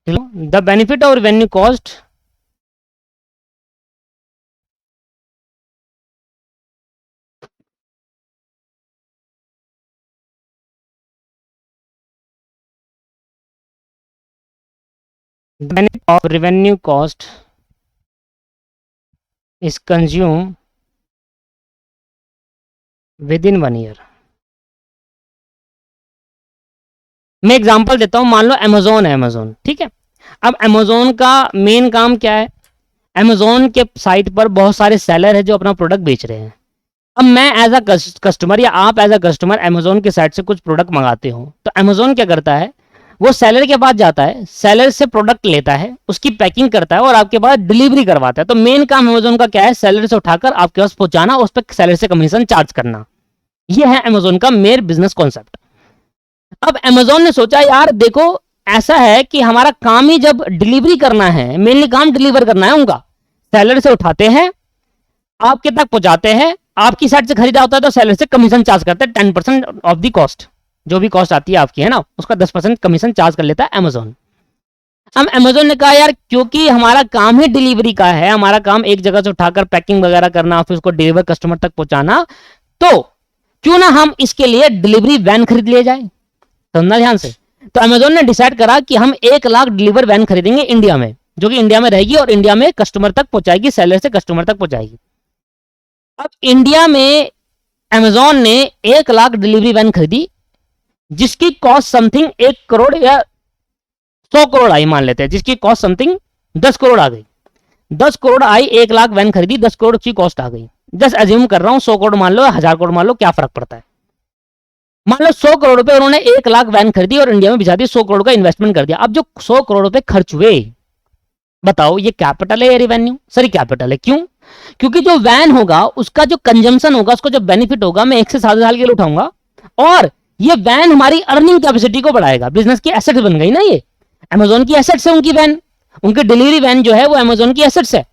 The benefit of revenue cost the benefit of revenue cost is consumed within 1 year। मैं example देता हूं, मान लो Amazon है, Amazon, ठीक है। अब अमेजोन का मेन काम क्या है? अमेजोन के साइट पर बहुत सारे सेलर है जो अपना प्रोडक्ट बेच रहे हैं। अब मैं एज अ कस्टमर या आप एज अ कस्टमर अमेजोन के साइट से कुछ प्रोडक्ट मंगाते हो, तो अमेजोन क्या करता है? वो सेलर के पास जाता है, सेलर से प्रोडक्ट लेता है, उसकी पैकिंग करता है और आपके पास डिलीवरी करवाता है। तो मेन काम अमेजोन का क्या है, सेलर से उठाकर आपके पास पहुंचाना, उस पर सेलर से कमीशन चार्ज करना। ये है अमेजोन का मेन बिजनेस कॉन्सेप्ट। अब अमेजोन ने सोचा यार देखो ऐसा है कि हमारा काम ही जब डिलीवरी करना है, मेनली काम डिलीवर करना है उनका, सेलर से उठाते हैं आपके तक पहुंचाते हैं, आपकी साइड से खरीदा होता है तो सेलर से कमीशन चार्ज करते हैं 10% ऑफ द कॉस्ट, जो भी कॉस्ट आती है आपकी है ना, उसका 10% कमीशन चार्ज कर लेता है अमेजोन। अब अमेजोन ने कहा यार क्योंकि हमारा काम ही डिलीवरी का है, हमारा काम एक जगह से उठाकर पैकिंग वगैरह करना फिर उसको डिलीवर कस्टमर तक पहुंचाना, तो क्यों ना हम इसके लिए डिलीवरी वैन खरीद लिया जाए। समझना ध्यान से। तो अमेजोन ने डिसाइड करा कि हम 1 लाख डिलीवर वैन खरीदेंगे इंडिया में, जो कि इंडिया में रहेगी और इंडिया में कस्टमर तक पहुंचाएगी, सेलर से कस्टमर तक पहुंचाएगी। अब इंडिया में अमेजोन ने 1 लाख डिलीवरी वैन खरीदी, जिसकी कॉस्ट समथिंग 1 करोड़ या 100 करोड़ आई, मान लेते हैं, जिसकी कॉस्ट समथिंग 10 करोड़ आ गई। 10 करोड़ आई, 1 लाख वैन खरीदी, 10 करोड़ की कॉस्ट आ गई। जस्ट अज्यूम कर रहा हूं, 100 करोड़ मान लो, 1000 करोड़ मान लो, क्या फर्क पड़ता है। मान लो 100 करोड़ रुपए उन्होंने 1 लाख वैन खरीदी और इंडिया में बिछा दी, 100 करोड़ का इन्वेस्टमेंट कर दिया। अब जो 100 करोड़ रुपए खर्च हुए, बताओ ये कैपिटल है या रेवेन्यू? सॉरी कैपिटल है। क्यों? क्योंकि जो वैन होगा उसका जो कंजम्पशन होगा, उसको जो बेनिफिट होगा, मैं 1 से 7 साल के लिए उठाऊंगा और ये वैन हमारी अर्निंग कैपेसिटी को बढ़ाएगा। बिजनेस की एसेट बन गई ना, ये अमेजोन की एसेट्स है उनकी वैन, उनकी डिलीवरी वैन जो है वो अमेजोन की एसेट्स है,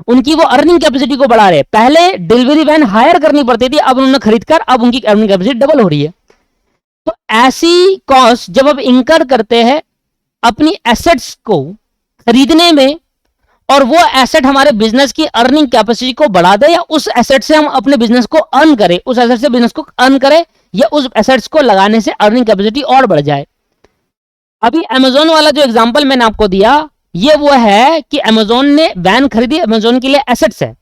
उनकी वो अर्निंग कैपेसिटी को बढ़ा रहे। पहले डिलीवरी वैन हायर करनी पड़ती थी, अब उन्होंने खरीदकर अब उनकी अर्निंग कैपेसिटी डबल हो रही है। तो ऐसी कॉस्ट जब अब इंकर करते हैं अपनी एसेट्स को खरीदने में, और वो एसेट हमारे बिजनेस की अर्निंग कैपेसिटी को बढ़ा दे, या उस एसेट से हम अपने बिजनेस को अर्न करें, उस एसेट से बिजनेस को अर्न करें, या उस एसेट्स को लगाने से अर्निंग कैपेसिटी और बढ़ जाए। अभी अमेजोन वाला जो एग्जांपल मैंने आपको दिया, ये वो है कि अमेजोन ने वैन खरीदी, अमेजोन के लिए एसेट्स है।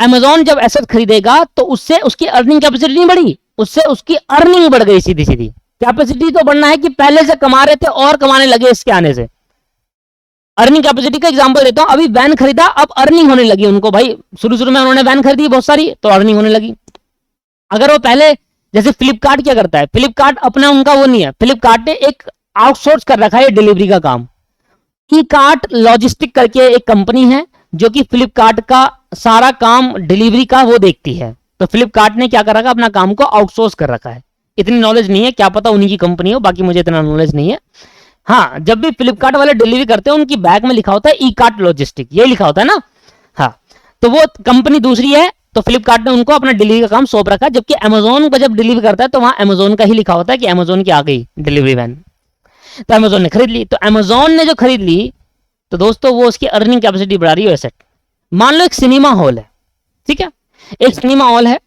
अमेजोन जब एसेट खरीदेगा तो उससे उसकी अर्निंग कैपेसिटी नहीं बढ़ी, उससे उसकी अर्निंग बढ़ गई। सीधी सीधी कैपेसिटी तो बढ़ना है कि पहले से कमा रहे थे और कमाने लगे इसके आने से। अर्निंग कैपेसिटी का एग्जांपल देता हूं, अभी वैन खरीदा, अब अर्निंग होने लगी उनको। भाई शुरू शुरू में उन्होंने वैन खरीदी बहुत सारी, तो अर्निंग होने लगी। अगर वो पहले जैसे फ्लिपकार्ट क्या करता है, फ्लिपकार्ट अपना उनका वो नहीं है, फ्लिपकार्ट ने एक आउटसोर्स कर रखा है डिलीवरी का काम। ई कार्ट लॉजिस्टिक करके एक कंपनी है जो कि फ्लिपकार्ट का सारा काम डिलीवरी का वो देखती है। तो फ्लिपकार्ट ने क्या कर रखा है, अपना काम को आउटसोर्स कर रखा है। इतनी नॉलेज नहीं है, क्या पता उन्हीं की कंपनी हो, बाकी मुझे इतना नॉलेज नहीं है। हाँ, जब भी फ्लिपकार्ट वाले डिलीवरी करते हैं उनकी बैग में लिखा होता है ई कार्ट लॉजिस्टिक, ये लिखा होता है ना। हाँ, तो वो कंपनी दूसरी है, तो फ्लिपकार्ट ने उनको अपना डिलीवरी का काम सौंप रखा। जबकि अमेजोन को जब डिलीवरी करता है तो वहां अमेजोन का ही लिखा होता है कि अमेजोन की आ गई डिलीवरी वैन। तो अमेजोन ने खरीद ली। तो अमेजोन ने जो खरीद ली तो दोस्तों वो उसकी अर्निंग कैपेसिटी बढ़ा रही है एसेट। मान लो एक सिनेमा हॉल है, ठीक है, एक सिनेमा हॉल है।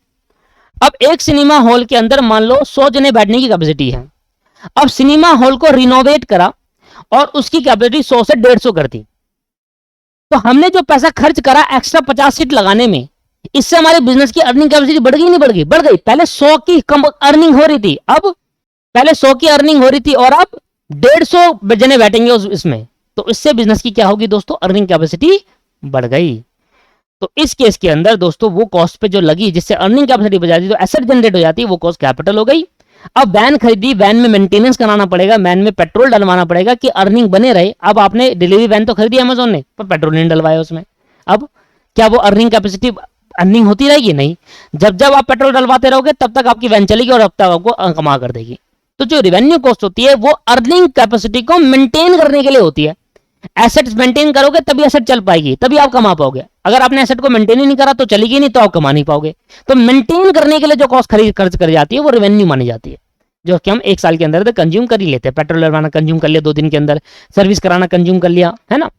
अब एक सिनेमा हॉल के अंदर मान लो 100 जने बैठने की कैपेसिटी है। अब सिनेमा हॉल को रिनोवेट करा और उसकी कैपेसिटी 100 से 150 कर दी। तो हमने जो पैसा खर्च करा एक्स्ट्रा 50 सीट लगाने में, इससे हमारे बिजनेस की अर्निंग कैपेसिटी बढ़ गई नहीं बढ़ गई? बढ़ गई। पहले 100 की कम अर्निंग हो रही थी, अब पहले 100 की अर्निंग हो रही थी और अब 150 जने बैठेंगे इसमें। तो इससे बिजनेस की क्या होगी दोस्तों, अर्निंग कैपेसिटी बढ़ गई। तो इस केस के अंदर दोस्तों वो कॉस्ट पे जो लगी जिससे अर्निंग कैपेसिटी बढ़ जाती है, तो एसेट जनरेट हो जाती है, वो कॉस्ट कैपिटल हो गई। अब वैन खरीदी, वैन में मेंटेनेंस कराना पड़ेगा, वैन में पेट्रोल डलवाना पड़ेगा कि अर्निंग बने रहे। अब आपने डिलीवरी वैन तो खरीदी अमेजोन ने, पर पेट्रोल नहीं डलवाया उसमें। अब क्या वो अर्निंग कैपेसिटी अर्निंग होती रहेगी? नहीं। जब जब आप पेट्रोल डलवाते रहोगे तब तक आपकी वैन चलेगी और अब तक आपको कमा कर देगी। तो जो रेवेन्यू कॉस्ट होती है वो अर्निंग कैपेसिटी को मेंटेन करने के लिए होती है। एसेट्स मेंटेन करोगे तभी एसेट चल पाएगी, तभी आप कमा पाओगे। अगर आपने एसेट को मेंटेन ही नहीं करा तो चलेगी नहीं, तो आप कमा नहीं पाओगे। तो मेंटेन करने के लिए जो कॉस्ट खर्च कर जाती है वो रेवेन्यू मानी जाती है, जो कि हम 1 साल के अंदर कंज्यूम कर ही लेते हैं। पेट्रोल डलवाना कंज्यूम कर लिया 2 दिन के अंदर, सर्विस कराना कंज्यूम कर लिया, है ना।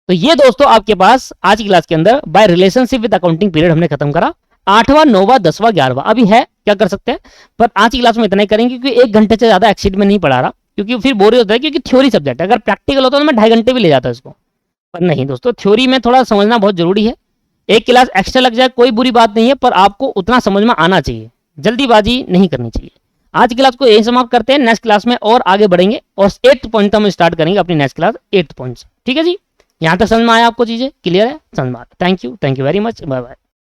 तो ये दोस्तों आपके पास आज की क्लास के अंदर by relationship with accounting period हमने खत्म करा। 8वां 9वां 10वां 11वां अभी है, क्या कर सकते हैं, पर आज की क्लास में इतना ही करेंगे क्योंकि 1 घंटे से ज्यादा एक्सीड में नहीं पढ़ा रहा, क्योंकि फिर बोर होता है, क्योंकि थ्योरी सब्जेक्ट है। अगर प्रैक्टिकल होता तो मैं 2.5 घंटे भी ले जाता इसको, पर नहीं दोस्तों, थ्योरी में थोड़ा समझना बहुत जरूरी है। 1 क्लास एक्स्ट्रा लग जाए कोई बुरी बात नहीं है, पर आपको उतना समझ में आना चाहिए, जल्दीबाजी नहीं करनी चाहिए। आज की क्लास को यही समाप्त करते हैं, नेक्स्ट क्लास में और आगे बढ़ेंगे और 8th पॉइंट हम स्टार्ट करेंगे अपनी नेक्स्ट क्लास 8th पॉइंट से। ठीक है जी, यहाँ तक समझ में आया आपको, चीजें क्लियर है, समझ में आता। Thank you very much, bye bye.